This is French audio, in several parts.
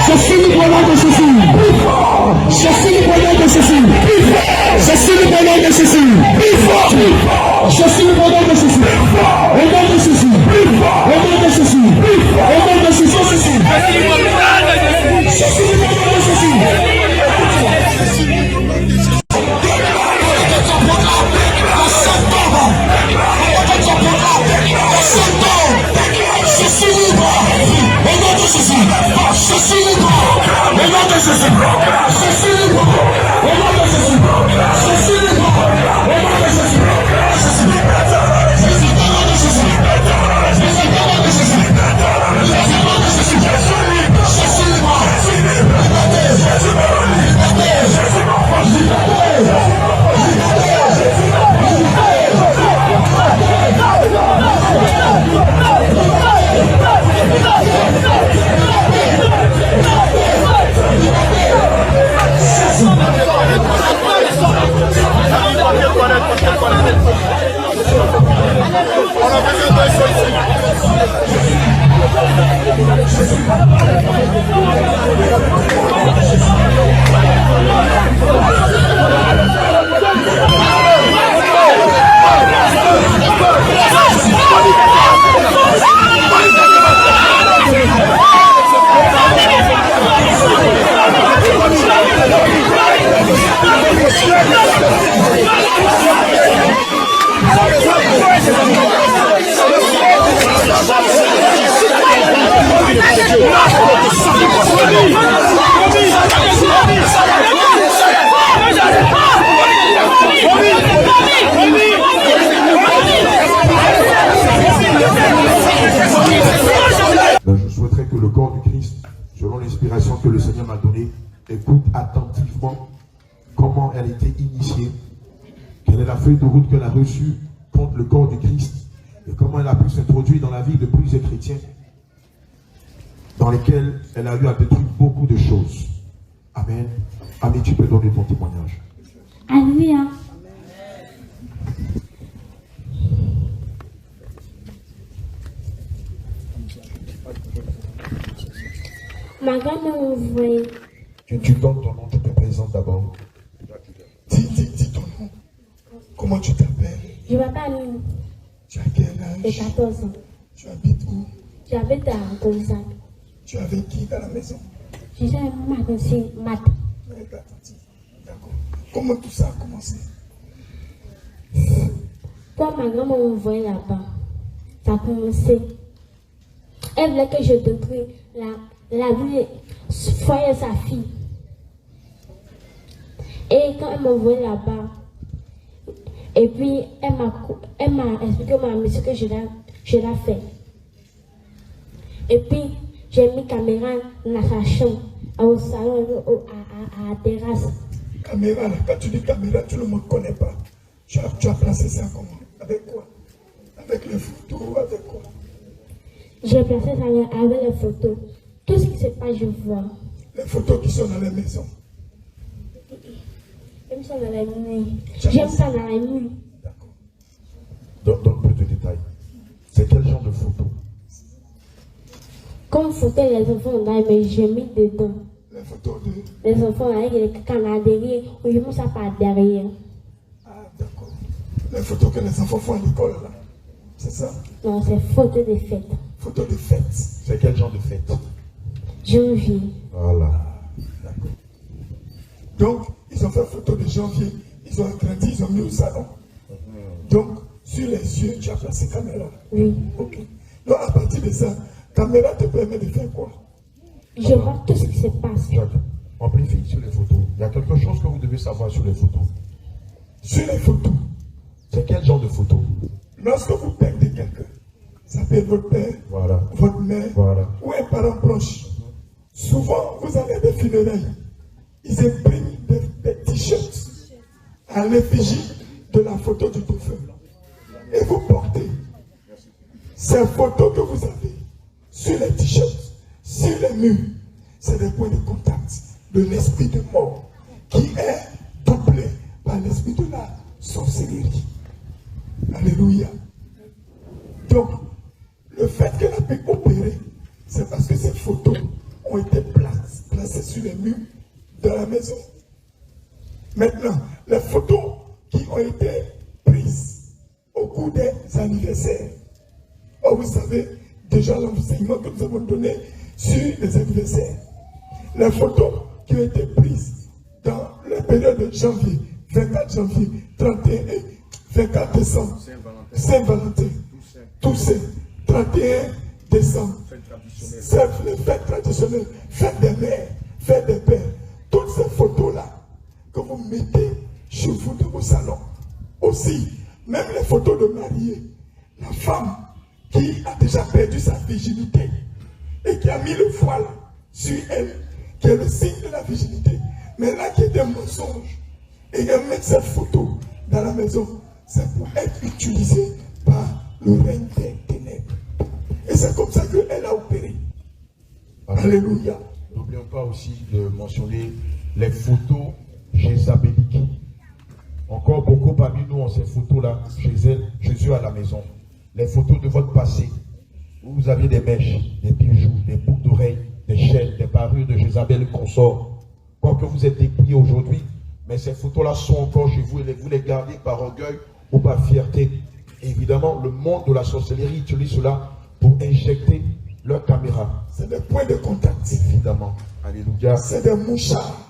Je suis libre au nom de Jésus. Je suis libre au nom de Jésus. Je suis libre au nom de Jésus. Je suis libre au nom de Jésus. Au nom de Jésus. Au nom de Jésus. Au nom de Jésus. Je suis libre au nom de Jésus. Je suis libre au nom de Jésus. Je suis libre au nom de Jésus. Je suis libre au nom de Jésus. Je suis libre au nom de Jésus. Je suis libre au nom de Jésus. Je suis libre au nom de Jésus. Je suis Je souhaiterais que le corps du Christ, selon l'inspiration que le Seigneur m'a donnée, écoute attentivement comment elle a été initiée, quelle est la feuille de route qu'elle a reçue contre le corps du Christ et comment elle a pu s'introduire dans la vie de plusieurs chrétiens dans lesquels elle a eu à détruire beaucoup de choses. Amen. Amen, tu peux donner ton témoignage. Alléluia. Ma grand-mère m'envoyait. Tu donnes ton nom, tu te présentes d'abord. Dis ton nom. Comment tu t'appelles? Je m'appelle Amine. Tu as quel J'ai âge? 14 ans. Tu habites où? J'habite à Gonzague. Tu es avec qui dans la maison? Je suis un magasin mat. Avec ta tante. D'accord. Comment tout ça a commencé? Quand ma grand-mère m'envoyait là-bas, ça a commencé. Elle voulait que je détruise la vie, foyer sa fille. Et quand elle m'a envoyé là-bas, et puis elle m'a expliqué ce que je l'ai fait. Et puis j'ai mis caméra dans sa chambre, au salon, à la terrasse. Caméra, là, quand tu dis caméra, tu ne me connais pas. Tu as placé ça comment? Avec quoi? Avec les photos, avec quoi? J'ai placé ça avec les photos. Tout ce qui se passe, je vois. Les photos qui sont dans les maisons. J'aime ça dans la nuit. J'aime ça dans la nuit. D'accord. Donne plus de détails. C'est quel genre de photo? Comme photo, les enfants là, mais j'ai mis dedans. Les photos de... Les enfants avec les canards derrière, ou je me ça par derrière. Ah, d'accord. Les photos que les enfants font à l'école, là. C'est ça? Non, c'est photo de fête. Photos de fête. C'est quel genre de fête? Janvier. Voilà. D'accord. Donc, ils ont fait photo de janvier. Ils ont agrandi, ils ont mis au salon. Donc, sur les yeux, tu as placé caméra. Oui. Ok. Donc, à partir de ça, caméra te permet de faire quoi? Je vois tout ce qui se passe. Jacques, amplifie sur les photos. Il y a quelque chose que vous devez savoir sur les photos. Sur les photos, C'est quel genre de photo? lorsque vous perdez quelqu'un, ça peut être votre père, Voilà. votre mère, Voilà. ou un parent proche. Souvent, vous allez à des funérailles. Ils impriment des t-shirts à l'effigie de la photo du défunt. Et vous portez ces photos que vous avez sur les t-shirts, sur les murs. C'est des points de contact de l'esprit de mort qui est doublé par l'esprit de la sorcellerie. Alléluia. Donc, le fait qu'elle a pu opérer, c'est parce que ces photos ont été placées sur les murs de la maison. Maintenant, les photos qui ont été prises au cours des anniversaires. Oh, vous savez, déjà l'enseignement que nous avons donné sur les anniversaires. Les photos qui ont été prises dans la période de janvier, 24 janvier, 31 et 24 décembre, Saint-Valentin, Toussaint, 31 décembre, c'est les fêtes traditionnelles, fêtes des mères, fêtes des pères. Toutes ces photos-là que vous mettez chez vous dans vos salons. Aussi, même les photos de mariés, la femme qui a déjà perdu sa virginité et qui a mis le voile sur elle, qui est le signe de la virginité, mais là qui est un mensonge, et elle met cette photo dans la maison, c'est pour être utilisé par le règne des ténèbres. Et c'est comme ça qu'elle a opéré. Alléluia. N'oublions pas aussi de mentionner les photos jézabéliques. Encore beaucoup parmi nous ont ces photos-là chez elle, Jésus à la maison. Les photos de votre passé, où vous aviez des mèches, des bijoux, des boucles d'oreilles, des chaînes, des parures de Jézabel et consorts. Quoique vous êtes dépouillés aujourd'hui, mais ces photos-là sont encore chez vous et vous les gardez par orgueil ou par fierté. Évidemment, le monde de la sorcellerie utilise cela pour injecter leur caméra. C'est des points de contact. Évidemment. Alléluia. C'est des mouchards.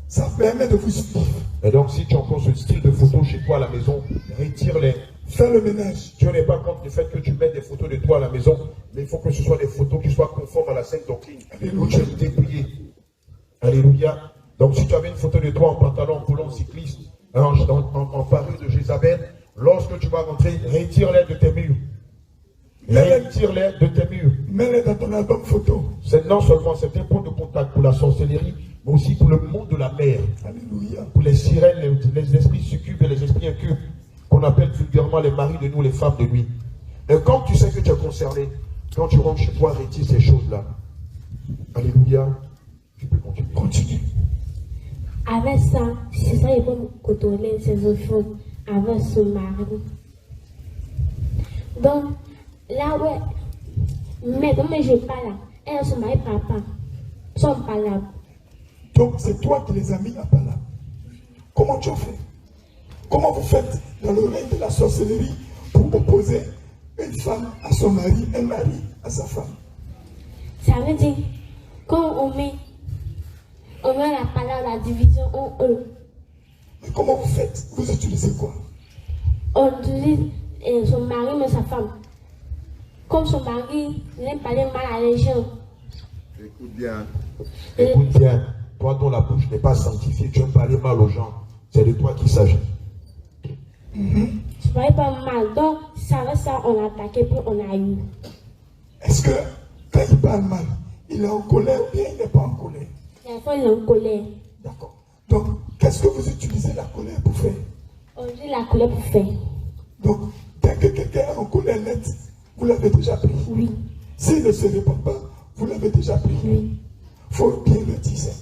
Ça permet de vous suivre. Et donc, si tu as encore ce style de photo chez toi à la maison, retire-les. Fais le ménage. Dieu n'est pas contre le fait que tu mettes des photos de toi à la maison, mais il faut que ce soit des photos qui soient conformes à la sainte doctrine. Où tu es dépouillé. Alléluia. Donc, si tu avais une photo de toi en pantalon, en collant cycliste, en parure de Jézabel, lorsque tu vas rentrer, retire-les de tes murs. Retire-les de tes murs. Mets-les dans ton album photo. C'est non seulement c'est un point de contact pour la sorcellerie, mais aussi pour le monde de la mer. Alléluia. Pour les sirènes, les esprits succubes et les esprits incubes, qu'on appelle vulgairement les maris de nous, les femmes de nuit. Et comme tu sais que tu es concerné, quand tu rentres chez toi, retire ces choses-là. Alléluia. Tu peux continuer. Continue. Avec ça, c'est ça, il peut contrôler ses enfants avec son mari. Donc, là, ouais, Mais comme je n'ai pas là, elles sont mariées papa. Sont pas là. Donc c'est toi qui les as mis à Pala. Comment tu as fait? Comment vous faites dans le règne de la sorcellerie pour opposer une femme à son mari, un mari à sa femme? Ça veut dire, quand on met la parole, la division en eux. Mais comment vous faites? Vous utilisez quoi? On utilise son mari mais sa femme. Comme son mari n'aime pas les mal à les gens. Écoute bien. Écoute bien. Toi dont la bouche n'est pas sanctifiée, tu aimes parler mal aux gens. C'est de toi qu'il s'agit. Je ne parlais pas mal. Donc, ça va ça, on a attaqué, puis on a eu. Est-ce que quand il parle mal, il est en colère ou bien il n'est pas en colère? La fois, il est en colère. D'accord. Donc, qu'est-ce que vous utilisez la colère pour faire? On utilise la colère pour faire. Donc, dès que quelqu'un est en colère nette, vous l'avez déjà pris. Oui. S'il ne se répand pas, vous l'avez déjà pris. Oui. Il faut bien le dire ça.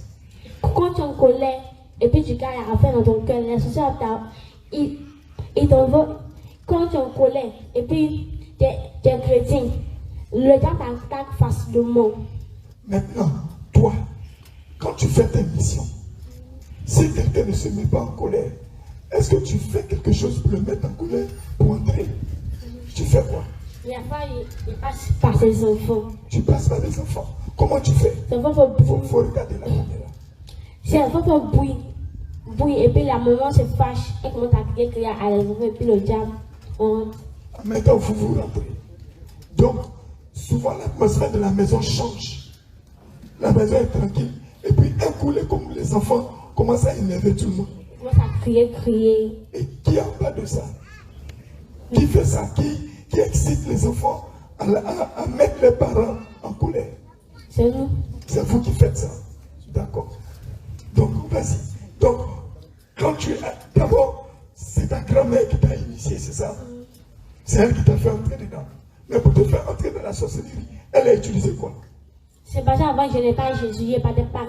Quand tu es en colère, et puis tu gardes la affaire dans ton cœur, la société, il t'envoie. Quand tu es en colère, et puis tu es chrétien, le diable t'attaque facilement. Maintenant, toi, quand tu fais tes missions, si quelqu'un ne se met pas en colère, est-ce que tu fais quelque chose pour le mettre en colère, pour entrer? Tu fais quoi? La fois, il passe par ses enfants. Tu passes par les enfants. Comment tu fais? Les enfants font Faut regarder la caméra. Si les enfants font bruit, et puis la maman se fâche, et commence à crier à les enfants, et puis le diable, Maintenant, vous rentrez. Donc, souvent l'atmosphère de la maison change. La maison est tranquille. Et puis, un coup, les enfants commencent à énerver tout le monde. ils commencent à crier. Et qui en parle de ça? Qui fait ça? Qui excite les enfants à mettre les parents en colère? C'est nous. C'est vous qui faites ça. D'accord. Donc, vas-y. Donc, quand tu es... D'abord, c'est ta grand-mère qui t'a initié, c'est ça? C'est elle qui t'a fait entrer dedans. Mais pour te faire entrer dans la sorcellerie, elle a utilisé quoi? C'est parce qu'avant, je n'ai pas Jésus,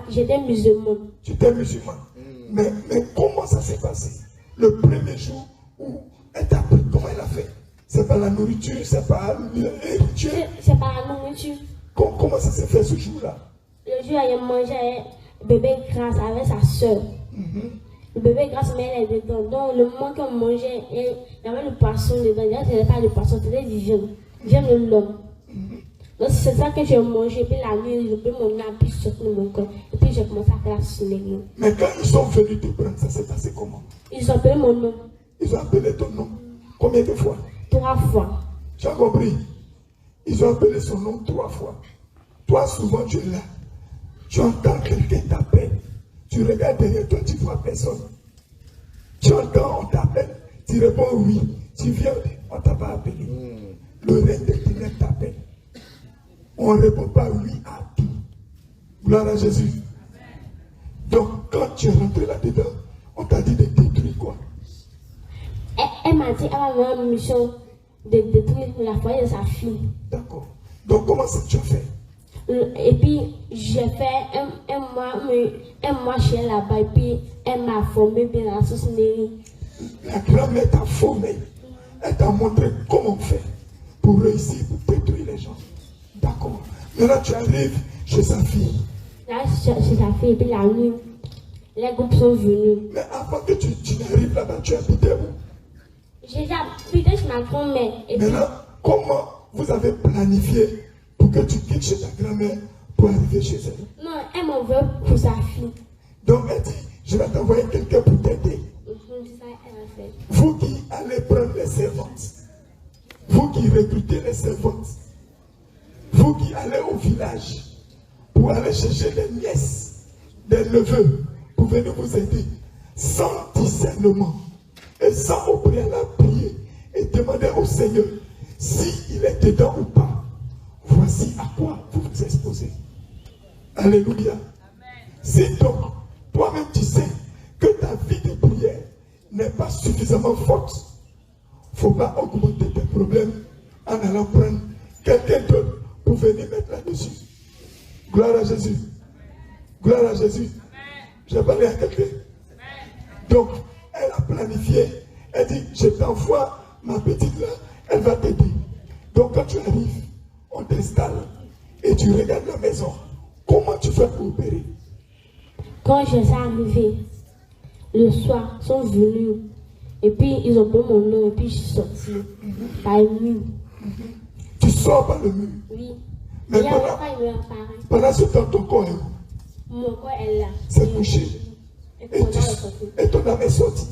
j'étais musulman. Tu étais musulman. Mais comment ça s'est passé? Le premier jour où elle t'a appris, comment elle a fait? C'est par la nourriture, c'est par l'héritage. C'est par la nourriture. Comment ça s'est fait ce jour-là? Le jour où elle mangeait bébé grâce avec sa soeur. Le bébé grâce, mais elle est dedans. Donc, le moment qu'on mangeait, il y avait le poisson dedans. D'ailleurs, ce n'était pas le poisson, c'était du viande. Viande de l'homme. Donc, c'est ça que j'ai mangé. Puis la nuit, j'ai pris mon âme, puis sorti de mon corps. Et puis, j'ai commencé à faire la cinéma. Mais quand ils sont venus te prendre, ça s'est passé comment? Ils ont appelé mon nom. Ils ont appelé ton nom. Combien de fois? 3 fois. Tu as compris? Ils ont appelé son nom 3 fois. Toi, souvent, tu es là. Tu entends quelqu'un t'appeler. Tu regardes derrière toi, tu vois personne. Tu entends, on t'appelle. Tu réponds oui. Tu viens, on ne t'a pas appelé. Le règne des ténèbres t'appelle. On ne répond pas oui à tout. Gloire à Jésus. Donc, quand tu es rentré là-dedans, on t'a dit de détruire quoi? Elle m'a dit, elle va avoir une mission de détruire la foyer de sa fille. D'accord. Donc, comment ça tu as fait? Et puis, j'ai fait un mois chez elle là-bas. Et puis, elle m'a formé bien dans la sorcellerie. La grand-mère t'a formé. Elle t'a montré comment faire pour réussir, pour détruire les gens. D'accord. Maintenant, tu arrives chez sa fille. Là, chez sa fille, et puis la nuit, les groupes sont venus. Mais avant que tu n'arrives là-bas, tu habitais où? J'ai habité chez ma grand-mère. Et puis, maintenant, comment vous avez planifié pour que tu quittes chez ta grand-mère pour arriver chez elle? non, elle m'en veut pour sa fille. Donc, elle dit, je vais t'envoyer quelqu'un pour t'aider. C'est ça qu'elle a fait. Vous qui allez prendre les servantes, vous qui recrutez les servantes, vous qui allez au village pour aller chercher des nièces, des neveux, pour venir vous aider, sans discernement et sans au préalable prier et demander au Seigneur s'il est dedans ou pas. Voici à quoi vous vous exposez. Alléluia. Si donc, toi-même tu sais que ta vie de prière n'est pas suffisamment forte, il ne faut pas augmenter tes problèmes en allant prendre quelqu'un d'autre pour venir mettre là-dessus. Gloire à Jésus. Gloire à Jésus. J'ai parlé à quelqu'un. Donc, elle a planifié. Elle dit, je t'envoie ma petite là, elle va t'aider. Donc, quand tu arrives, on t'installe et tu regardes la maison. Comment tu fais pour opérer? Quand je suis arrivée, le soir, ils sont venus. Et puis, ils ont pris mon nom et puis je suis sortie par le mur. Tu sors par le mur. Oui. Mais Il y a longtemps, il me apparaît. pendant ce temps, ton corps est où? Mon corps est là. C'est couché. Et puis, mon âme est sortie. Et ton âme est sortie.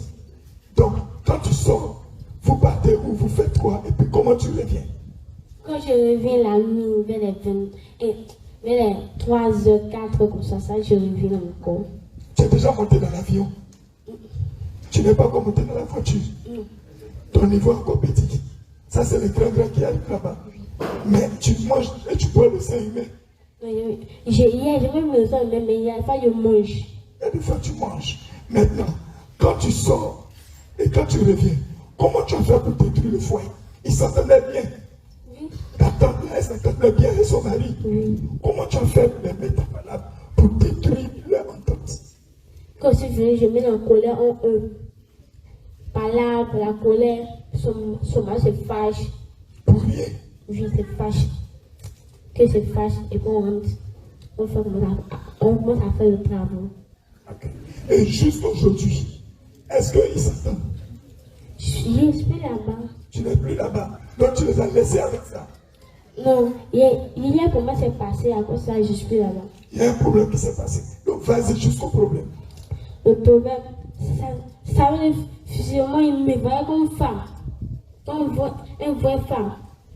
Donc, quand tu sors, vous partez où? Vous faites quoi? Et puis, comment tu reviens? Quand je reviens la nuit, vers les 3h, 4h, comme ça, je reviens dans mon corps. Tu es déjà monté dans l'avion. Tu n'es pas encore monté dans la voiture. Non. Ton niveau est encore petit. Ça, c'est le grand qui arrive là-bas. Mais tu manges et tu bois le sang humain. J'ai même le sang, mais il y a des fois, je mange. Et des fois, tu manges. Maintenant, quand tu sors et quand tu reviens, comment tu as fait pour détruire le foyer? Il s'entendait bien. Oui. Ta tante, là, elle s'entendait bien avec son mari. Oui. Comment tu as fait pour les mettre malades, pour détruire leur entente? Quand je viens, je mets la colère en eux. Par là, pour la colère, son mari se fâche. Pour rien. Oui, se fâche. Que se fâche, et puis on commence à faire le travail. Okay. Et juste aujourd'hui, est-ce qu'ils s'entendent? Je suis là-bas. Tu n'es plus là-bas. Donc tu les as laissés avec ça. Non, il y a comment c'est passé à cause de ça, je suis là-bas. Il y a un problème qui s'est passé. Donc vas-y jusqu'au problème. Le problème, ça veut dire, physiquement, il me voyait comme femme. Comme une vraie femme.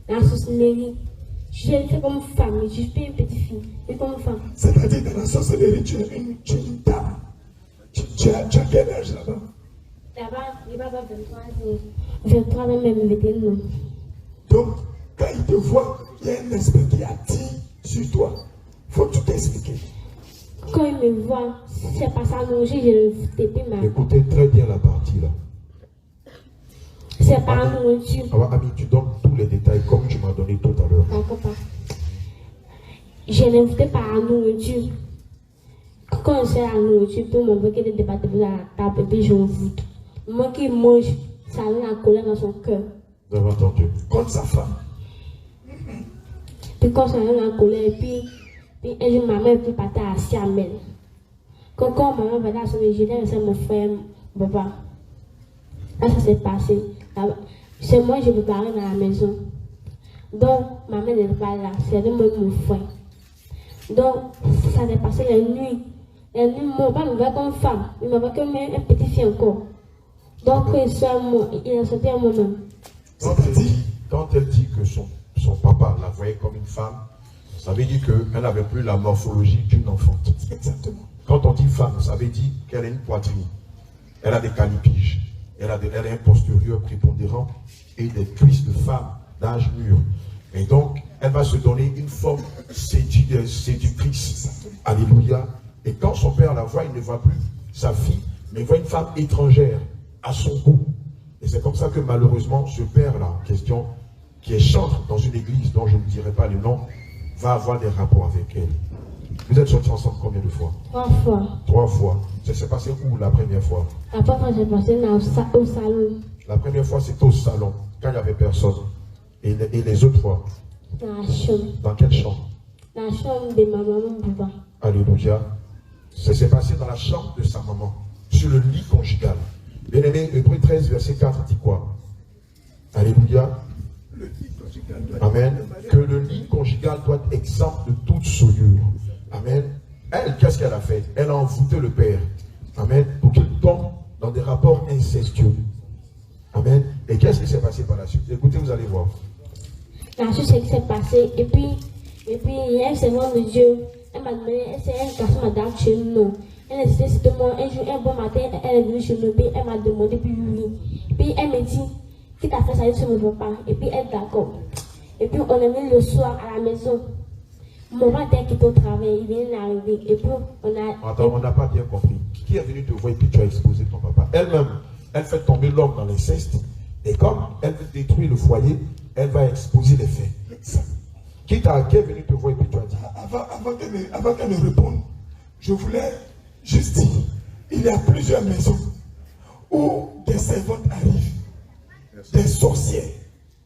Dans la sorcellerie, je fait comme femme, je suis une petite fille, mais comme femme. C'est-à-dire dans la sorcellerie, tu es une dame. Tu as quel âge là-bas? Là-bas, il va avoir 23 ans. 23 ans, même 21 ans. Donc, quand il te voit, il y a un esprit qui attire sur toi. Il faut tout expliquer. Quand il me voit, c'est pas ça manger, je le tapis ma. Écoutez très bien la partie là. C'est pas un nourriture. Alors, Ami, tu donnes tous les détails comme tu m'as donné tout à l'heure. D'accord, pas. Je l'invitais par la nourriture. Quand c'est la nourriture, puis on veut qu'il y ait des débats à la table, et puis je voûte. Moi qui mange, ça a la colère dans son cœur. Vous avez entendu? Contre sa femme. Puis quand ça a la colère, et puis un jour, ma mère peut partir à Siamel. Quand maman va à son Nigeria, c'est mon frère, mon papa. Là, ça s'est passé. C'est moi, je me parlais dans la maison. Donc, ma mère n'est pas là. C'est de moi mon frère. Donc, ça s'est passé la nuit. La nuit, mon papa me voit comme femme. Il me voit comme un petit fille encore. Donc, il a sauté à moi-même. Quand elle dit que son papa la voyait comme une femme, ça veut dire qu'elle n'avait plus la morphologie d'une enfante. Exactement. Quand on dit femme, ça veut dire qu'elle a une poitrine, elle a des calipiges, elle a un postérieur prépondérant et des cuisses de femme d'âge mûr. Et donc, elle va se donner une forme séductrice. Alléluia. Et quand son père la voit, il ne voit plus sa fille, mais il voit une femme étrangère à son goût. Et c'est comme ça que malheureusement, ce père-là en question, qui est chantre dans une église dont je ne dirai pas le nom, va avoir des rapports avec elle. Vous êtes sortis ensemble combien de fois? 3 fois. 3 fois. Ça s'est passé où la première fois? La première fois, j'ai passé au salon. La première fois, c'était au salon, quand il n'y avait personne. Et les autres fois? Dans la chambre. Dans quelle chambre? Dans la chambre de ma maman, papa. Alléluia. Ça s'est passé dans la chambre de sa maman, sur le lit conjugal. Bien-aimé, Hébreux 13, verset 4 dit quoi? Alléluia. Amen. Que le lit conjugal doit être exempt de toute souillure. Amen. Elle, qu'est-ce qu'elle a fait? Elle a envoûté le père. Amen. Pour qu'il tombe dans des rapports incestueux. Amen. Et qu'est-ce qui s'est passé par la suite? Écoutez, vous allez voir. La suite, c'est ce qui s'est passé. Et puis, il y a un servant de Dieu. Elle m'a demandé, c'est un garçon madame chez nous. Elle était c'était moi. Un jour, un bon matin, elle est venue chez nous. Puis elle m'a demandé, puis oui. Puis elle me dit, qui t'a fait ça sur mon papa? Et puis elle est d'accord. Et puis on est venu le soir à la maison. Mon papa était quitté au travail, il vient d'arriver. Et puis on a. Attends, on n'a pas bien compris. Qui est venu te voir et puis tu as exposé ton papa? Elle-même, elle fait tomber l'homme dans l'inceste. Et comme elle veut détruire le foyer, elle va exposer les faits. Qui est venu te voir et puis tu as dit? Avant qu'elle ne réponde, je voulais juste dire, il y a plusieurs maisons où des servantes arrivent, des sorcières.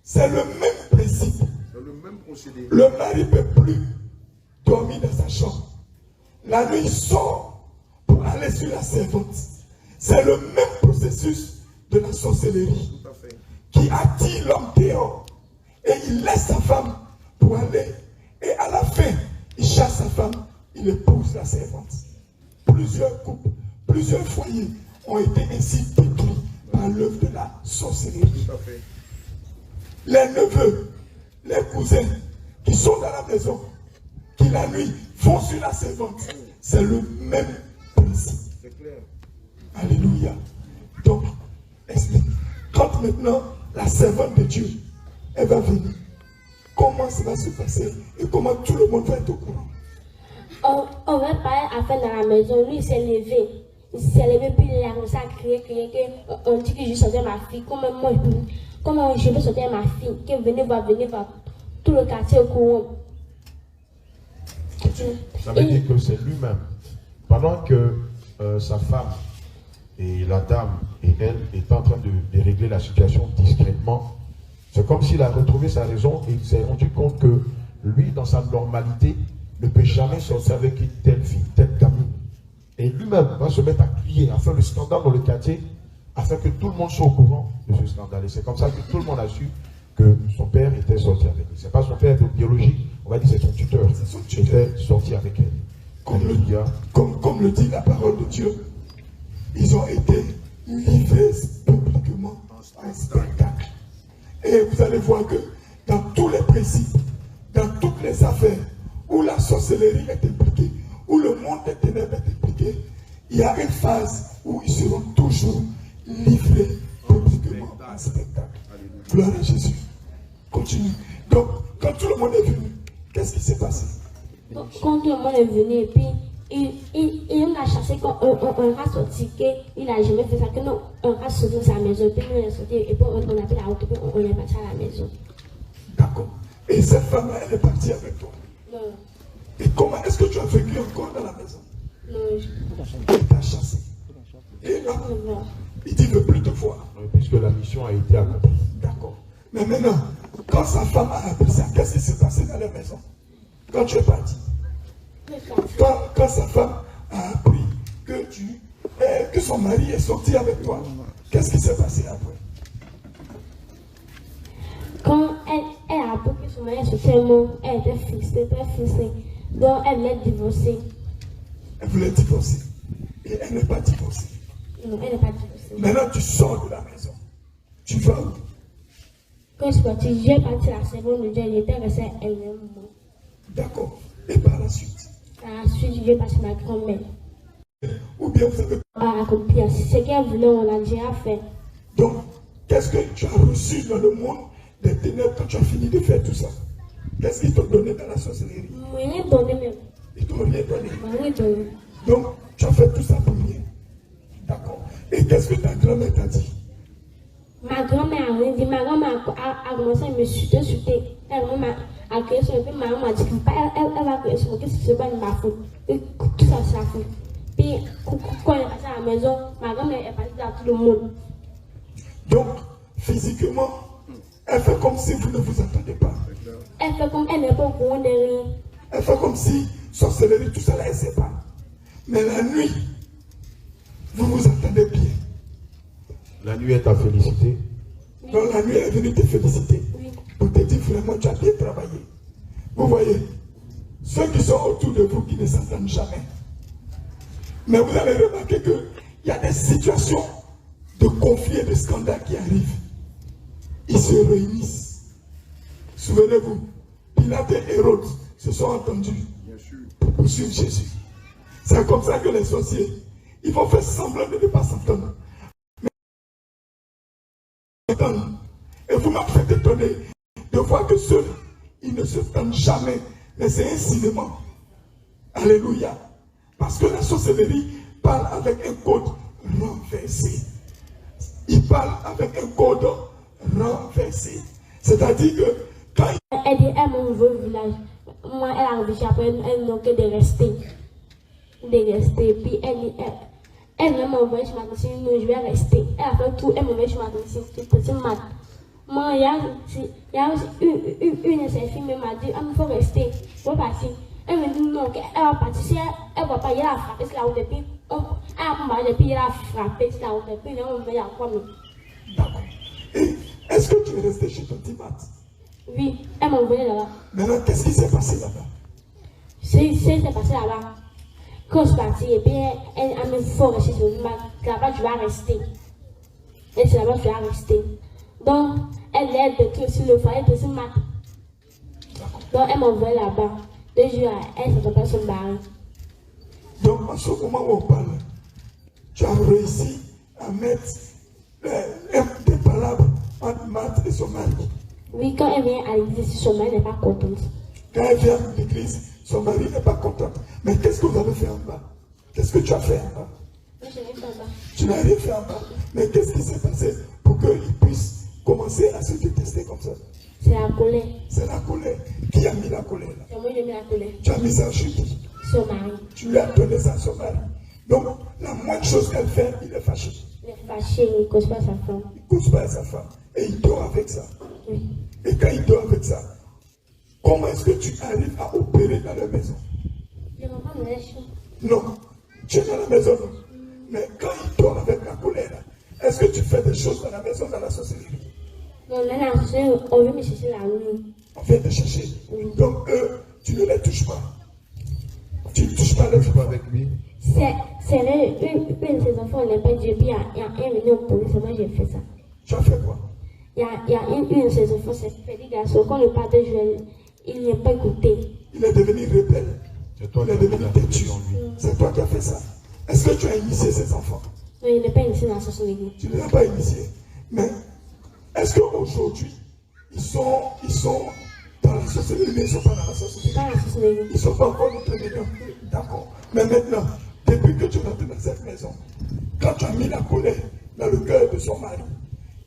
C'est le même principe. le même procédé. Le mari ne peut plus dormir dans sa chambre. La nuit, il sort pour aller sur la servante. C'est le même processus de la sorcellerie Tout à fait. qui attire l'homme dehors. Et il laisse sa femme pour aller. Et à la fin, il chasse sa femme, il épouse la servante. Plusieurs couples, plusieurs foyers ont été ainsi détruits par l'œuvre de la sorcellerie. Tout à fait. Les neveux, les cousins qui sont dans la maison, qui la nuit vont sur la servante, c'est le même principe. C'est clair. Alléluia. Donc, explique. Quand maintenant la servante de Dieu, elle va venir, comment ça va se passer et comment tout le monde va être au courant? On va parler à faire dans la maison. Lui, il s'est levé. Il s'est levé, puis il a commencé à crier. On dit que je sortais ma fille. Comment je vais sortir ma fille? Que venez voir. Tout le quartier au courant. Ça veut dire que c'est lui-même. Pendant que sa femme et la dame et elle étaient en train de régler la situation discrètement, c'est comme s'il a retrouvé sa raison et il s'est rendu compte que lui, dans sa normalité, ne peut jamais sortir avec une telle fille, telle gamine. Et lui-même va se mettre à crier, à faire le scandale dans le quartier, afin que tout le monde soit au courant de ce scandale. Et c'est comme ça que tout le monde a su que son père était sorti avec elle. Ce n'est pas son père biologique, on va dire c'est son tuteur. Il était sorti avec elle. Comme le dit la parole de Dieu, ils ont été livrés publiquement en spectacle. Et vous allez voir que dans tous les principes, dans toutes les affaires où la sorcellerie est impliquée, où le monde des ténèbres est impliqué, il y a une phase où ils seront toujours livrés publiquement en spectacle. Gloire à Jésus. Continue. Donc, quand tout le monde est venu, qu'est-ce qui s'est passé? Quand tout le monde est venu, et puis il a chassé quand un rat sorti, qu'il n'a jamais fait ça, que non, un rat sorti de sa maison, puis nous on est sorti, et puis on a pris la route, et puis on est parti à la maison. D'accord. Et cette femme-là, elle est partie avec toi. Non. Et comment est-ce que tu as vécu encore dans la maison? Non. Elle t'a chassé. Et là, Non. il dit ne veut plus te voir. Puisque la mission a été accomplie. D'accord. Mais maintenant, quand sa femme a appris ça, qu'est-ce qui s'est passé dans la maison? Quand tu es parti. Quand sa femme a appris que son mari est sorti avec toi, qu'est-ce qui s'est passé après? Quand elle a appris que son mari est sorti, elle était fixée, très fixée. Donc elle voulait divorcer. Elle voulait divorcer. Et elle n'est pas divorcée. Non, elle n'est pas divorcée. Maintenant, tu sors de la maison. Tu vas où? Quand je suis partie, j'ai parti à la seconde de Dieu, j'étais restée elle-même. D'accord. Et par la suite? À la suite, je vais passer ma grand-mère. Ou bien vous avez... À accomplir ce qu'elle voulait, on l'a déjà fait. Donc, qu'est-ce que tu as reçu dans le monde des ténèbres quand tu as fini de faire tout ça? Qu'est-ce qu'ils t'ont donné dans la sorcellerie? Rien donné même. Ils t'ont rien donné. Rien donné. Donc, tu as fait tout ça pour rien. D'accord. Et qu'est-ce que ta grand-mère t'a dit? Ma grand-mère a rien dit. Ma grand-mère a commencé à me chuter. Elle a crié sur moi. Puis ma maman m'a dit elle va crier sur moi. Qu'est-ce qui se passe de ma faute? Et tout ça, c'est la faute. Puis, quand elle est passée à la maison, ma grand-mère est partie dans tout le monde. Donc, physiquement, elle fait comme si vous ne vous attendez pas. Elle fait comme elle n'est pas au courant de rien. Elle fait comme si sorcellerie, tout ça là, elle ne sait pas. Mais la nuit, vous vous attendez bien. La nuit est à féliciter. Donc la nuit, elle est venue te féliciter. Oui. Pour te dire vraiment, tu as bien travaillé. Vous voyez, ceux qui sont autour de vous qui ne s'attendent jamais. Mais vous allez remarquer qu'il y a des situations de conflits et de scandales qui arrivent. Ils se réunissent. Souvenez-vous, Pilate et Hérode se sont entendus pour poursuivre Jésus. C'est comme ça que les sorciers, ils vont faire semblant de ne pas s'entendre. Et vous m'avez fait étonner de voir que ceux, ils ne se tendent jamais. Mais c'est un cinéma. Alléluia. Parce que la sorcellerie parle avec un code renversé. Il parle avec un code renversé. C'est-à-dire que quand Elle dit, elle m'a envoyé au village. Moi, elle a réfléchi après, elle n'a que de rester. Puis elle m'a envoyé chez ma tante, non, je vais rester. Elle a fait tout, elle m'a envoyé chez ma tante, c'est maths. Moi, il y a aussi une de ses filles m'a dit, il faut rester, il faut partir. Elle me dit non, elle va partir. Si elle ne va pas, il a frappé sur la route. Et puis, elle a marché, puis il a frappé sur la route. Et puis, il a quoi. D'accord. Et est-ce que tu es resté chez ton Timat? Oui, elle m'a envoyé là-bas. Maintenant, qu'est-ce qui s'est passé là-bas? C'est passé là-bas. Quand je suis partie, et puis elle a mis fort rester sur le mat. Là-bas, tu vas rester. Et c'est là-bas que tu vas rester. Donc, elle aide de tout sur le foyer de ce mat. Donc, elle m'a envoyé là-bas. 2 jours, elle ne s'est pas son mari. Donc, à ce moment où on parle, tu as réussi à mettre des palabres entre Marthe et son mari. Oui, quand elle vient à l'église, son mari n'est pas contente. Quand elle vient à l'église, son mari n'est pas content. Mais qu'est-ce que vous avez fait en bas? Qu'est-ce que tu as fait en bas? Moi, je n'ai pas en bas. Tu n'as rien fait en bas. Mais qu'est-ce qui s'est passé pour qu'il puisse commencer à se détester comme ça? C'est la colère. C'est la colère. Qui a mis la colère là? C'est moi qui ai mis la colère. Tu as mis ça chez qui? Son mari. Tu lui as donné ça à son mari. Donc, la moindre chose qu'elle fait, il est fâché. Il est fâché, il ne cause pas sa femme. Il ne cause pas à sa femme. Et il dort avec ça. Oui. Et quand il dort avec ça, comment est-ce que tu arrives à opérer dans la maison? Je ne vais pas me lâcher. Non. Tu es dans la maison, non. Mais quand il dort avec la colère, est-ce que tu fais des choses dans la maison, dans la société? Non, là, on veut me chercher la nuit. On vient te chercher. Oui. Donc, eux, tu ne les touches pas. Tu ne touches pas les Je suis pas avec lui. C'est une de ses enfants, on n'est pas Dieu. Puis il y a un venu au police, moi j'ai fait ça. Tu as fait quoi? Il y a une de ses enfants, c'est un petit garçon, quand le père de Joël, il n'a pas écouté. Il est devenu rebelle. C'est toi Il est qui as devenu mis la têtu. pression en lui. C'est toi qui as fait ça. Est-ce que tu as initié ces enfants? Non, il n'est pas initié dans la société. Tu ne l'as pas initié. Mais est-ce qu'aujourd'hui, ils sont dans la société, mais ils ne sont pas dans la société? Dans la société. Ils ne sont pas encore notre milieu. D'accord. Mais maintenant, depuis que tu es rentré dans cette maison, quand tu as mis la colère dans le cœur de son mari,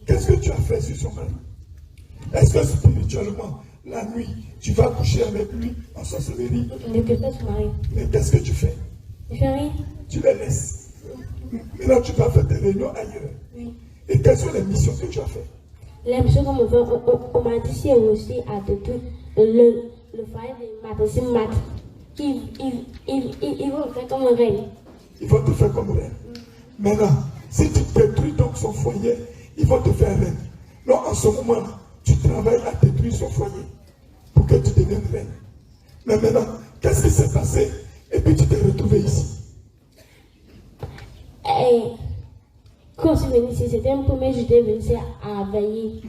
qu'est-ce que tu as fait sur son mari? Est-ce que spirituellement, la nuit, tu vas coucher avec lui en sorcellerie? Il ne peut pas se marier. Mais qu'est-ce que tu fais? Je fais rien. Tu les laisses. Maintenant, tu vas faire des réunions ailleurs. Oui. Et quelles sont les missions que tu as faites? L'émission qu'on me fait, on m'a dit si aussi à détruire le foyer de Matt, c'est Matt. Ils vont me faire comme un reine. Ils vont te faire comme reine. Maintenant, si tu détruis donc son foyer, ils vont te faire reine. Non, en ce moment, tu travailles à détruire son foyer pour que tu deviennes reine. Mais maintenant, qu'est-ce qui s'est passé? Et puis tu t'es retrouvé ici. Et quand je suis venue ici, c'était un premier jour, j'étais venue ici à veiller.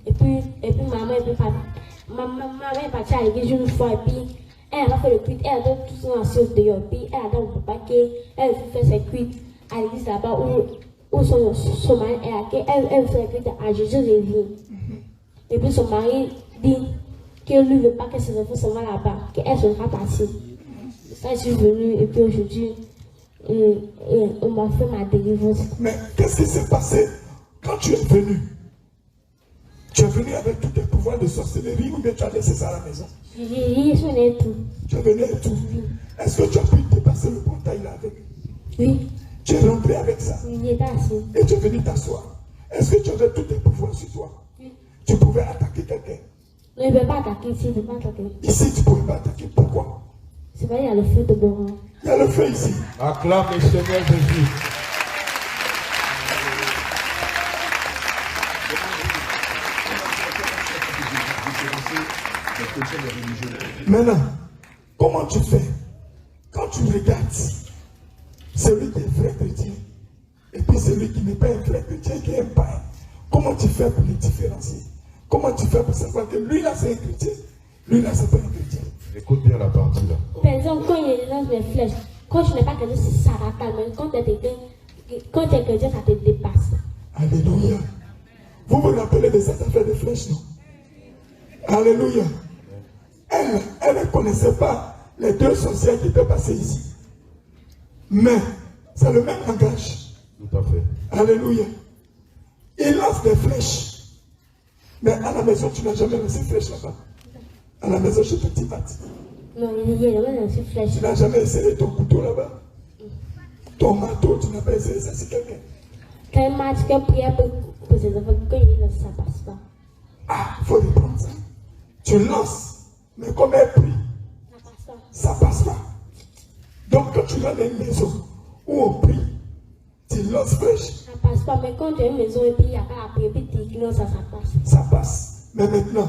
Et puis maman et puis papa. Maman est partie à l'église une fois et puis elle a fait le culte, elle a donné tout son assiette dehors. Puis elle a dit au papa qu'elle fait ses cuites à l'église là-bas où son mari est. Elle fait les cuites à Jésus de vie. Et puis son mari dit qu'il ne veut pas que ses enfants s'en vont là-bas, qu'elle sera partie. Ça, je suis venue et puis aujourd'hui, on m'a fait ma délivrance. Mais qu'est-ce qui s'est passé quand tu es venu? Tu es venu avec tous tes pouvoirs de sorcellerie ou bien tu as laissé ça à la maison? J'ai sonné tout. Tu es venu avec tout. Est-ce que tu as pu dépasser le portail là avec? Oui, Tu es rentré avec ça il était assis. et tu es venu t'asseoir. Est-ce que tu avais tous tes pouvoirs sur toi? Oui. Tu pouvais attaquer quelqu'un. Non, il ne veut pas attaquer ici, il ne veut pas attaquer. Ici, tu ne pouvais pas attaquer. Pourquoi? C'est vrai, il y a le feu de Boran. Il y a le feu ici. Acclame le Seigneur Jésus. Maintenant, comment tu fais quand tu regardes celui qui est vrai chrétien et puis celui qui n'est pas un vrai chrétien, qui est un païen? Comment tu fais pour les différencier? Comment tu fais pour savoir que lui là c'est un chrétien, lui là c'est pas un chrétien? Écoute bien la partie là. Par exemple, quand il lance les flèches, quand tu n'es pas chrétien, ça va calmer. Quand tu es chrétien, ça te dépasse. Alléluia. Vous vous rappelez de cette affaire de flèches, non? Alléluia. Elle ne connaissait pas les deux sorcières qui étaient passées ici. Mais c'est le même langage. Tout à fait. Alléluia. Il lance des flèches. Mais à la maison, tu n'as jamais lancé flèche là-bas. À la maison, chez Petit Mat. Non, il y a une flèche. Tu n'as jamais essayé ton couteau là-bas. Ton marteau, tu n'as pas essayé ça sur quelqu'un. Quand il m'a dit qu'il priait pour ses enfants, quand il lance, ça ne passe pas. Ah, il faut reprendre ça. Tu lances, mais comme elle prie, ça passe pas. Donc quand tu vas dans une maison où on prie, tu lances fraîche. Ça passe pas, mais quand tu as une maison et puis il y a pas à prier, puis tu ignores ça, ça passe. Ça passe. Mais maintenant,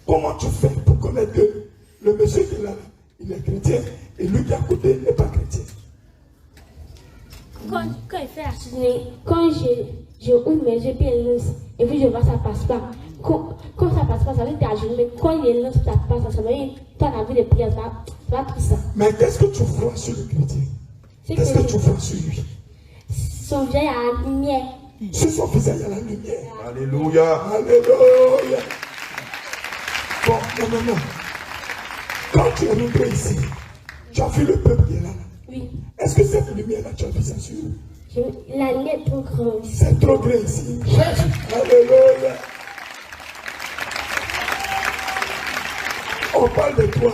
comment tu fais pour connaître que le monsieur qui est là, il est chrétien et lui qui est à côté n'est pas chrétien? Quand il fait la soirée, quand je ouvre mes yeux, puis il lance, et puis je vois ça passe pas. Quand ça passe pas, ça veut dire à genoux, mais quand il lance, ça passe, ça veut dire toi, la vie de prière, ça va tout ça. Mais qu'est-ce que tu vois sur le chrétien? Qu'est-ce que tu vois sur lui? Son visage a la lumière. Sur son visage, il y a la lumière. Alléluia. Alléluia. Bon, maintenant, quand tu es rentré ici, tu as vu le peuple qui est là. Oui. Est-ce que cette lumière-là, tu as vu ça sur lui? La lumière est trop grande. C'est trop grand ici. Alléluia. On parle de toi.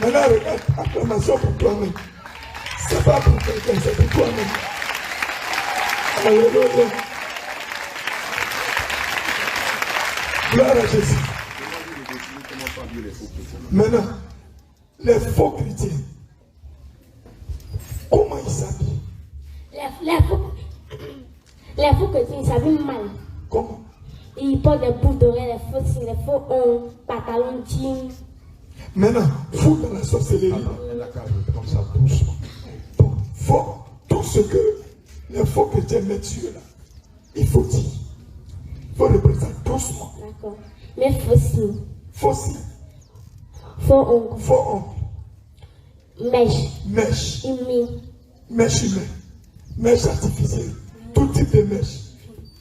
Maintenant, regarde, acclamation pour toi-même. C'est pas pour quelqu'un, c'est pour toi-même. Alléluia. Gloire à Jésus. Maintenant, les faux chrétiens, comment ils s'habillent? Les faux chrétiens, ils s'habillent mal. Comment? Ils portent des boucles d'oreilles, les faux pantalons jeans. Maintenant, vous dans la sorcellerie, Elle a qu'à reprendre ça doucement. donc, faut tout ce que les faux chrétiens mettent sur là, il faut dire. Il faut reprendre ça doucement. D'accord. Mais faux signes, Faux signes, faux ongles, faux ongles, mèches, mèches, mèches humaines, mèches artificielles, tout type de mèches.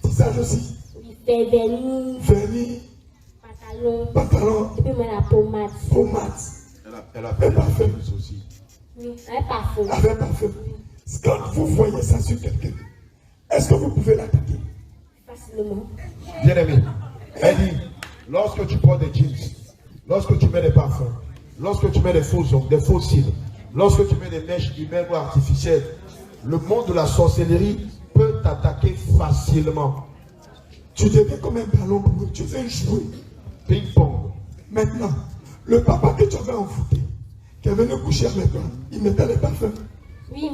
Tissage aussi, vernis, vernis, pantalons, pantalon, et puis même la pommade. pommade, Elle a fait parfum. des choses aussi. Oui, un parfum. avec parfum. Quand vous voyez ça sur quelqu'un, est-ce que vous pouvez l'attaquer? Facilement. Bien aimé, elle dit, lorsque tu portes des jeans, lorsque tu mets des parfums, lorsque tu mets des faux ongles, des faux cils, lorsque tu mets des mèches humaines ou artificielles, le monde de la sorcellerie peut t'attaquer facilement. Tu deviens comme un ballon pour eux, tu fais jouer. Ping-pong. Maintenant, le papa que tu avais envoûté, qui est venu coucher avec toi, il mettait les parfums. Oui,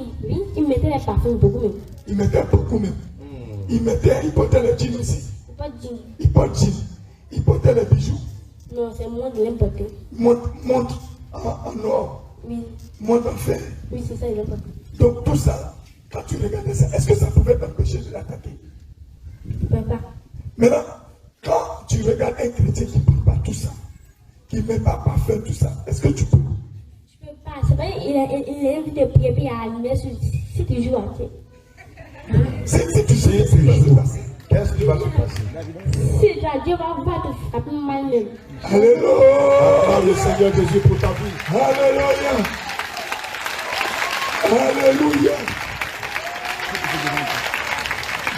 ils mettaient les parfums beaucoup même. Il mettait beaucoup même. Il portait les jeans aussi. Pas de jeans. Il porte jeans. Il portait les bijoux. Non, c'est moi de l'importer. Montre en or. Oui, Montre en fer. oui, c'est ça, il l'importer. Donc tout ça, quand tu regardais ça, est-ce que ça pouvait t'empêcher de l'attaquer? Je peux pas. Maintenant, quand tu regardes un chrétien qui ne parle pas tout ça, qui ne met pas parfum, tout ça, est-ce que tu peux? Je peux pas. C'est vrai, il est invité de prier, puis il y a la lumière sur si tu joues en fait. Si tu sais ce qui va se passer. Qu'est-ce qui va se passer? Si Dieu va te frapper mal même. Alléluia. Acclame le Seigneur Jésus pour ta vie. Alléluia. Alléluia.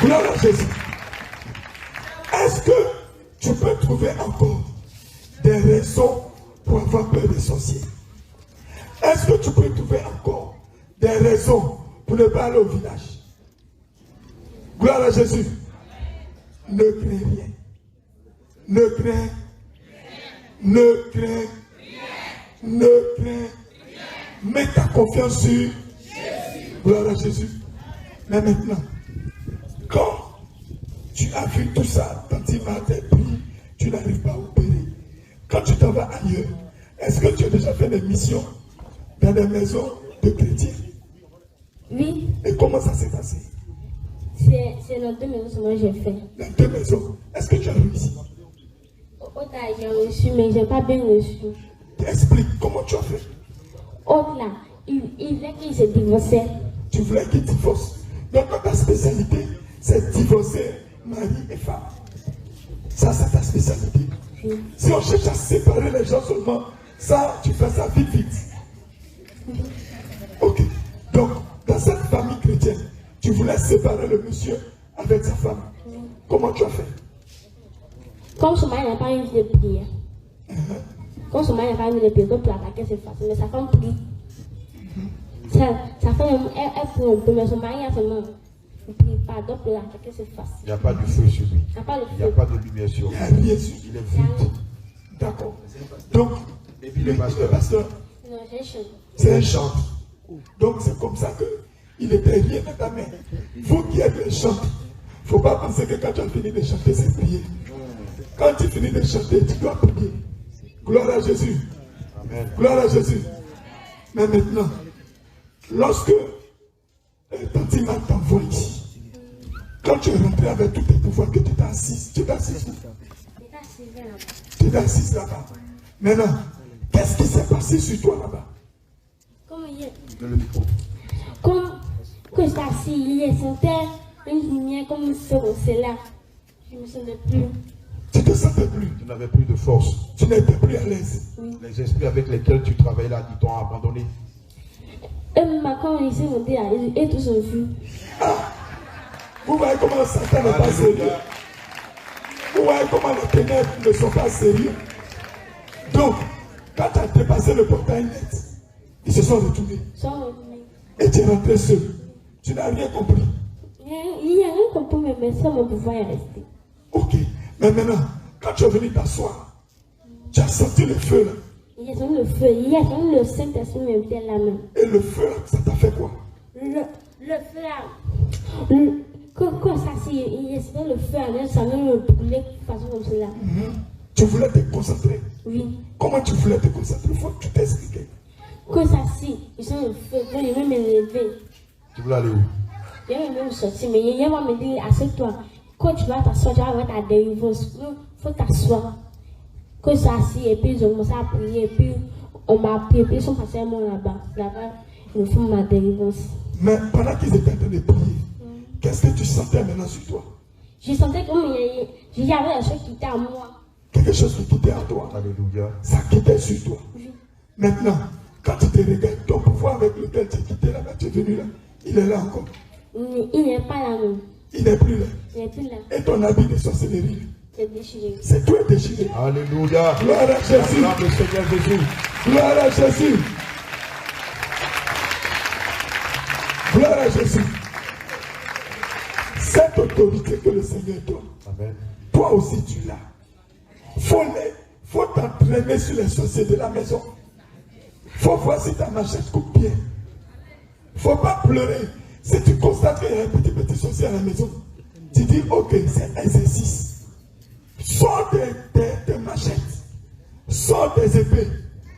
Gloire à Jésus. Est-ce que tu peux trouver encore des raisons pour avoir peur des sorciers? Est-ce que tu peux trouver encore des raisons pour ne pas aller au village? Gloire à Jésus. Ne crains rien. Ne crains. Ne crains. Ne crains. Mets ta confiance sur Jésus. Gloire à Jésus. Mais maintenant, quand tu as vu tout ça, quand il m'a été pris, tu n'arrives pas à opérer. Quand tu t'en vas ailleurs, est-ce que tu as déjà fait des missions dans des maisons de chrétiens? Oui, Et comment ça s'est passé? c'est dans 2 maisons seulement que j'ai fait. Dans 2 maisons, est-ce que tu as réussi? Autre là, j'ai reçu, mais j'ai pas bien reçu. Explique comment tu as fait. Autre là, il voulait qu'il se divorçait. Tu voulais qu'il divorce. Donc ta spécialité, c'est divorcer mari et femme. Ça, c'est ta spécialité. Oui. Si on cherche à séparer les gens seulement, ça, tu fais ça vite, vite. Ok. Donc, dans cette famille chrétienne, tu voulais séparer le monsieur avec sa femme. Comment tu as fait? Comme son mari n'a pas envie de prier. Comme son mari n'a pas envie de prier, pour l'attaquer, c'est facile. Mais sa femme prie. Sa femme, elle prie un peu, mais son mari a seulement. ne prie pas. Donc pour l'attaquer, c'est facile. Il n'y a pas de feu sur lui. Il n'y a pas de Il n'y a feu. pas de lumière sur Il lui. n'y a rien sur Il est Il y a vide. D'accord. Donc, Et puis le lui, pasteur, Non, j'ai chaud. c'est un chantre. Donc c'est comme ça qu'il était rien dans ta main. Vous qui êtes les chantres, il ne faut pas penser que quand tu as fini de chanter, c'est prier. Quand tu finis de chanter, tu dois prier. Gloire à Jésus. Amen. Gloire à Jésus. Mais maintenant, lorsque Tantima t'envoie ici, quand tu es rentré avec tous tes pouvoirs, que tu t'es assis, tu t'es assis où? Il est assis là. Tu t'es assis là-bas. Maintenant, qu'est-ce qui s'est passé sur toi là-bas? Comme hier. Dans le micro. Comme que ça assis hier, c'était une lumière comme c'est là. Je ne me sentais plus. Tu ne te sentais plus. Tu n'avais plus de force. Tu n'étais plus à l'aise. Les esprits avec lesquels tu travaillais là, ils t'ont abandonné. Et quand ils sont montés là, ils tous ont vu. Vous voyez comment Satan n'est pas sérieux. Vous voyez comment les ténèbres ne sont pas sérieux. Donc, quand tu as dépassé le portail net, ils se sont retournés. Sont revenus. Et tu es rentré seul. Tu n'as rien compris. Il n'y a rien compris, mais ça, mon pouvoir est resté. Ok. Mais maintenant, quand tu es venu t'asseoir, tu as senti le feu là. Il y a senti le feu, il y a senti le Saint-Esprit me mettait la main. Et le feu là, ça t'a fait quoi? Le feu là, quand ça s'est, il y a senti le feu là, ça me brûlait de façon comme cela. Tu voulais te concentrer. Oui. Comment tu voulais te concentrer? Il faut que tu t'expliques. Quand ça s'est, ils sont le feu, quand il veut me lever, Tu voulais aller où? il va me sortir, mais il va me dire, assieds-toi. Quand tu vas t'asseoir, tu vas avoir ta délivrance. Il faut t'asseoir. Quand ça s'est, et puis ils ont commencé à prier, et puis on m'a prié, et puis ils sont passés à moi là-bas. Là-bas, ils me font ma délivrance. Mais pendant qu'ils étaient en train de prier, qu'est-ce que tu sentais maintenant sur toi? Je sentais comme il y avait un chose qui était à moi. Quelque chose qui quittait à toi. Alléluia. Ça quittait sur toi. Maintenant, quand tu te regardes, ton pouvoir avec lequel tu quittais là-bas, tu es venu là, il est là encore. Il n'est pas là, non. Il n'est plus là. Il n'est plus là. Et ton habit de sorcellerie, C'est déchiré. c'est tout est déchiré. Alléluia. Gloire à Jésus. Acclame le Seigneur Jésus. Gloire à Jésus. Gloire à Jésus. Cette autorité que le Seigneur donne, Amen. toi aussi tu l'as. Faut t'entraîner sur les sorciers de la maison. Faut voir si ta machette coupe bien. Faut pas pleurer. Si tu constates qu'il y a un petit sorcier à la maison, tu dis ok, c'est un exercice. Sors des machettes, sors des épées,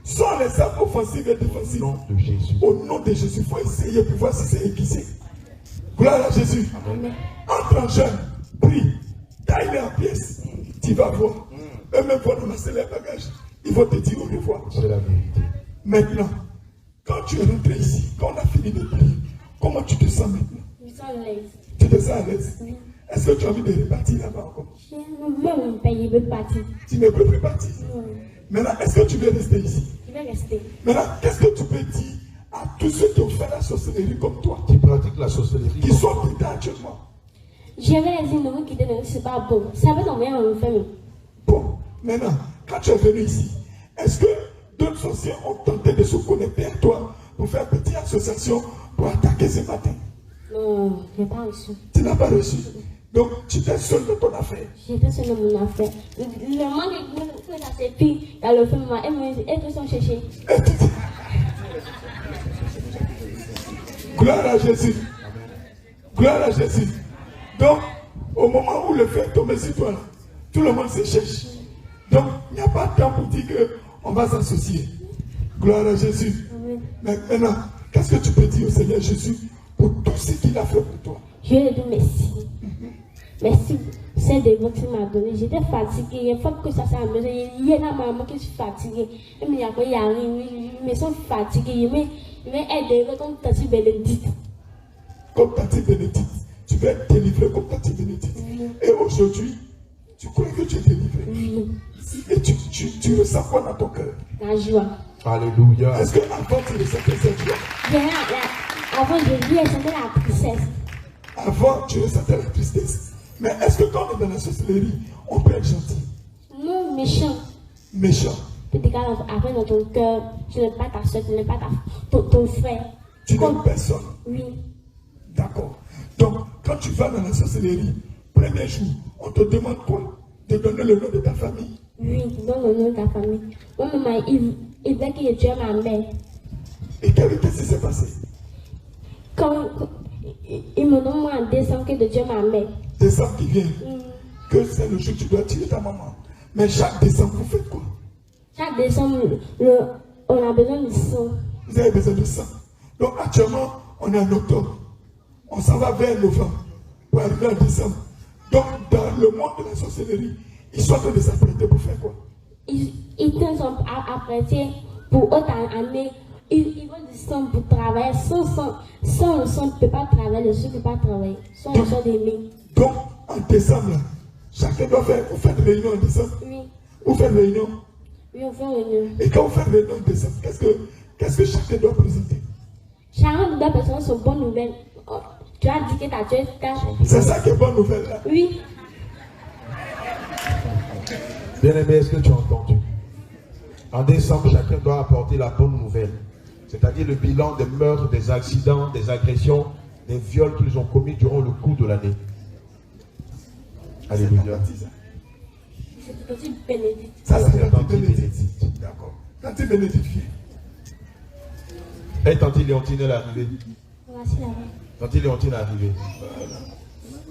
sors les armes offensives et Au défensives. nom de Jésus. Au nom de Jésus, il faut essayer pour voir si c'est aiguisé. Gloire à Jésus. Amen. Entre en jeûne, prie, taille-les en pièces. Tu vas voir. Eux-mêmes vont ramasser les bagages. Ils vont te dire au revoir. C'est la vérité. Maintenant, quand tu es rentré ici, quand on a fini de prier, comment tu te sens maintenant? Je sens l'aise. Tu te sens à l'aise? Oui. Est-ce que tu as envie de repartir là-bas encore? Même mon pays veut partir. Tu ne peux plus partir. Non. Maintenant, est-ce que tu veux rester ici? Je vais rester. Maintenant, qu'est-ce que tu peux dire à tous ceux qui ont fait la sorcellerie comme toi, Qui pratique la sorcellerie. qui sont quittés actuellement? Je vais les dire, non, quitter, non, c'est pas bon. Ça va tomber en famille. Bon, maintenant, quand tu es venu ici, est-ce que d'autres sorciers ont tenté de se connecter à toi pour faire une petite association pour attaquer ce matin? Non, je n'ai pas reçu. Tu n'as pas reçu. Donc, tu étais seul dans ton affaire. J'étais seule dans mon affaire. Le moment que ça s'est puis, il y a le fait, elle me sont chercher. Gloire à Jésus. Gloire à Jésus. Donc, au moment où le feu est tombé sur toi, là, tout le monde se cherche. Donc, il n'y a pas de temps pour dire qu'on va s'associer. Gloire à Jésus. Amen. Mais maintenant, qu'est-ce que tu peux dire au Seigneur Jésus pour tout ce qu'il a fait pour toi? Je lui ai dit merci. Merci, c'est des mots que tu m'as donné. J'étais fatiguée. Il faut que ça soit à la maison. Il y a une maman qui est fatiguée. Il y a rien. Ils me sont fatigués. Ils m'ont aidé comme Tati Bénédicte. Comme Tati Bénédicte. Tu vas être délivré comme Tati Bénédicte. Et aujourd'hui, tu crois que tu es délivré. Oui, Et tu ressens quoi dans ton cœur? la joie. Alléluia. Est-ce qu'avant tu ressentais cette joie? Avant, je lui ai senti la tristesse. Avant tu ressentais la tristesse. Mais est-ce que quand on est dans la sorcellerie, on peut être gentil? Non, méchant. Méchant. Peut-être qu'après dans ton cœur, tu n'aimes pas ta soeur, tu n'aimes pas ton frère. Tu n'aimes personne. Oui. D'accord. Donc, quand tu vas dans la sorcellerie, premier jour, on te demande quoi? De donner le nom de ta famille. Oui, donne le nom de ta famille. Moi, maman, il veut que je tue ma mère. Et qu'est-ce qui s'est passé? Quand il me donne moi en décembre que de tuer ma mère. Décembre qui vient, que c'est le jour où tu dois tuer ta maman. Mais chaque décembre, vous faites quoi? Chaque décembre, on a besoin de sang. Vous avez besoin de sang. Donc actuellement, on est en octobre. On s'en va vers novembre pour arriver en décembre. Donc dans le monde de la sorcellerie, ils sont en train de s'apprêter pour faire quoi? Ils sont apprêtés pour autant année. Ils veulent du sang pour travailler. Sans le sang, tu ne peux pas travailler. Le sang ne peut pas travailler. Sans le sang d'aimer. Donc en décembre, là, chacun doit faire. Vous faites réunion en décembre? Oui. Vous faites réunion? Oui, on fait réunion. Et quand vous faites réunion en décembre, qu'est-ce que chacun doit présenter? Chacun de deux personnes sont bonnes nouvelles. Oh, tu as dit que tu as tué ta... C'est ça qui est bonne nouvelle là. Oui. Bien-aimé, est-ce que tu as entendu? En décembre, chacun doit apporter la bonne nouvelle. C'est-à-dire le bilan des meurtres, des accidents, des agressions, des viols qu'ils ont commis durant le cours de l'année. Alléluia. C'est petit Bénédicte. Ça, c'est la Tante tante Bénédicte. D'accord. Tante Bénédicte vient. Et tante Léontine est arrivée. Voici là-bas. Tante Léontine est arrivée.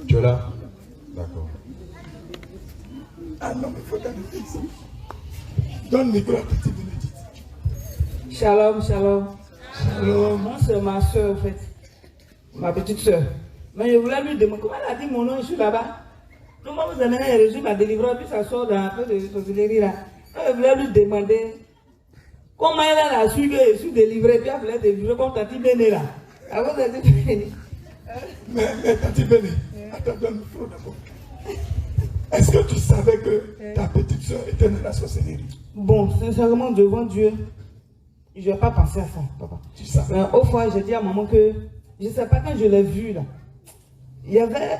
Tu es là? D'accord. Ah non, mais il faut donner le micro. Donne le micro à Tante Bénédicte. Shalom, shalom. Shalom. Moi, c'est ma soeur, en fait. Ma petite soeur. Mais je voulais lui demander, comment elle a dit mon nom, je suis là-bas? Comment vous avez reçu ma délivrance, puis ça sort dans un peu de sorcellerie là. Je voulais lui demander, comment elle a su que je suis délivré, puis elle voulait délivrer comme Tati Béné là. À cause de Tati Béné. Mais Tati Béné, attends, donne le micro d'abord. Est-ce que tu savais que ta petite soeur était dans la sorcellerie? Bon, sincèrement, devant Dieu, je n'ai pas pensé à ça, papa. Tu savais? Mais au fois, j'ai dit à maman que, je ne sais pas, quand je l'ai vue là, il y avait,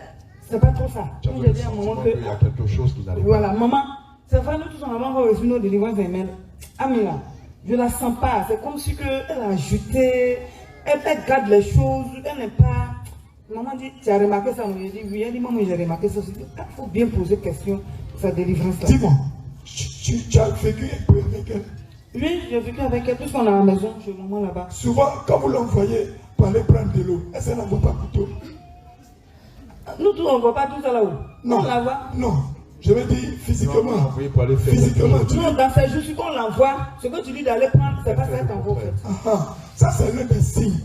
c'est pas trop ça. Tu as Quand le j'ai dit à maman sentiment que, qu'il y a quelque chose qui n'allait pas. voilà, maman, c'est vrai, nous tous on a reçu nos délivrances humaines. Amina, je la sens pas, c'est comme si elle a ajouté, elle garde les choses, elle n'est pas. Maman dit, tu as remarqué ça? J'ai dit, oui, elle dit, maman, j'ai remarqué ça. Il faut bien poser question sur sa délivrance là. Dis-moi, tu as vécu un peu avec elle? Oui, j'ai vécu avec elle, puisqu'on est à la maison, chez maman là-bas. Souvent, quand vous l'envoyez pour aller prendre de l'eau, est-ce qu'elle n'envoie pas plutôt? Nous tous, on ne voit pas tout ça là-haut. Non, On la voit. non, je veux dire physiquement. Non, envoyé pour aller faire Physiquement, tu Non, dans ces jours, si on l'envoie, ce que tu dis d'aller prendre, c'est pas ça qu'on voit en fait. Ça, c'est l'un des signes.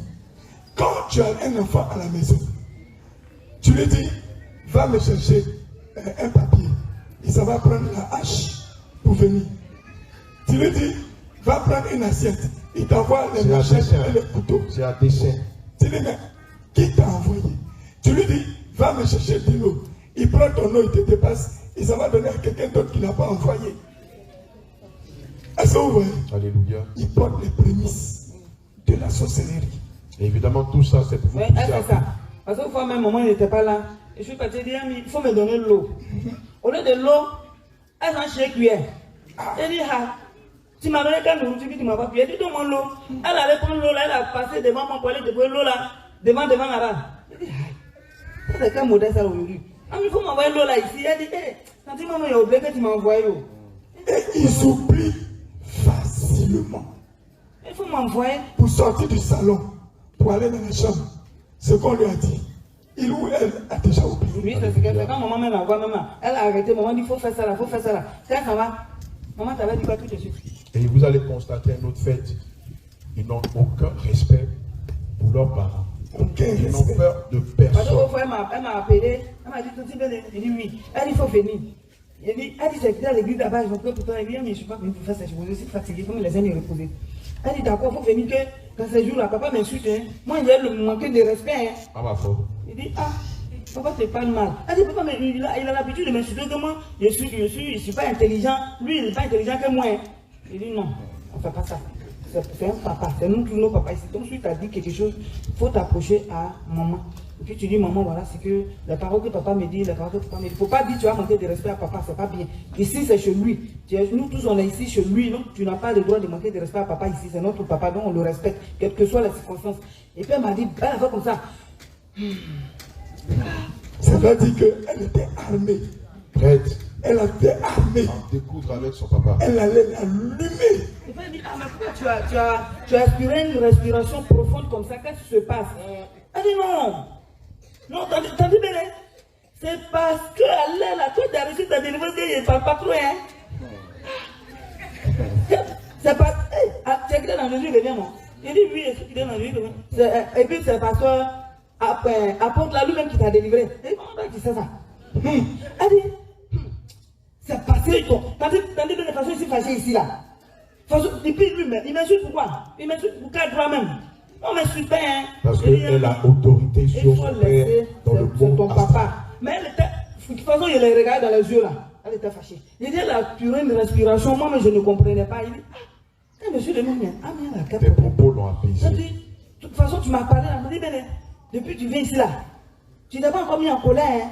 Quand tu as un enfant à la maison, tu lui dis, va me chercher un papier. Et ça va prendre la hache pour venir. Tu lui dis, va prendre une assiette. Il t'envoie les machettes et les couteaux. C'est un dessin. Tu lui dis, mais qui t'a envoyé? Tu lui dis, va me chercher de l'eau. Il prend ton eau, il te dépasse. Et ça va donner à quelqu'un d'autre qui n'a pas envoyé. Est-ce que vous voyez? Alléluia. Il porte les prémices de la sorcellerie. Et évidemment, tout ça, c'est pour vous Oui, elle fait ça. Parce que fois même, maman n'était pas là. Et je suis parti dire, il faut me donner de l'eau. Au lieu de l'eau, elle s'en chie cuillère. Elle dit, ah, tu m'as donné quelle nourriture que tu m'as pas pris. Elle dit, donne-moi l'eau. Elle allait prendre l'eau là, elle a passé devant mon poêle, de l'eau là, devant la rame. Elle dit, ah, c'est quel modèle ça aujourd'hui? Ah, mais il faut m'envoyer l'eau là ici. Elle dit, hé, quand tu m'as oublié que tu m'as envoyé l'eau. Et ils oublient facilement. Il faut m'envoyer. Pour sortir du salon, pour aller dans la chambre, ce qu'on lui a dit, il ou elle a déjà oublié. Oui, c'est ce qu'elle fait. Quand maman me l'envoie, maman, elle a arrêté. Maman dit, il faut faire ça là, il faut faire ça là. Quand ça va, maman t'avait dit quoi tout de suite? Et vous allez constater un autre fait. Ils n'ont aucun respect pour leurs parents. Ils n'ont peur de Parce qu'au personne. fois, elle m'a appelé, elle m'a dit, tu veux, il dit oui. Elle dit, il faut venir. Elle dit, c'est à l'église là-bas, je vais pour toi. Elle dit, mais je ne suis pas venu pour faire ça, je suis fatigué, il faut me laisser me reposer. Elle dit, d'accord, il faut venir que dans ces jours-là, papa m'insulte. Hein. Moi, il y a le manque de respect. Hein. Ah, ma faute. Il dit, ah, papa te parle mal. Elle dit, papa, mais il a l'habitude de m'insulter que moi, je suis pas intelligent. Lui, il n'est pas intelligent que moi. Hein. Il dit, non, on ne fait pas ça. C'est un papa, c'est nous tous nos papas ici. Donc, si tu as dit quelque chose, il faut t'approcher à maman. Et puis tu dis, maman, voilà, c'est que les paroles que papa me dit, les paroles que papa me dit. Il ne faut pas dire, tu vas manquer de respect à papa, c'est pas bien. Ici, c'est chez lui. Nous tous, on est ici chez lui, donc tu n'as pas le droit de manquer de respect à papa ici. C'est notre papa, donc on le respecte, quelles que soient les circonstances. Et puis elle m'a dit, elle a fait comme ça. Ça veut dire qu'elle était armée. Prête Elle était armée. à découdre avec son papa. Elle allait l'allumer. Il va dire, ah, mais pourquoi tu as aspiré une respiration profonde comme ça, qu'est-ce qui se passe? Elle dit non. Non, t'as dit bien, hein? C'est parce qu'elle est là, toi t'as reçu ta délivrance, il ne parle pas trop, hein? C'est pas. Tu es écrit dans Jésus, il revient, non? Il dit oui, il est dans Jésus, il revient. Et puis c'est parce que apporte là lui-même qui t'a délivré. Et comment tu sais ça? Elle dit, c'est passé, t'as dit de façon ici fâchée ici là. Et puis lui-même, il m'insulte pourquoi? Il m'insulte pour quel droit même? On m'insulte pas, hein? Parce qu'elle a autorité sur son père dans le monde. Ton papa. Mais elle était, de toute façon, il les regarde dans les yeux là. Elle était fâchée. Il dit, elle a tiré une respiration, moi, mais je ne comprenais pas. Il dit, ah, monsieur le ministre, ah, mais elle a quatre Tes propos l'ont apaisé. elle dit, de toute façon, tu m'as parlé, elle m'a dit, mais depuis que tu viens ici là, tu n'es pas encore mis en colère, hein?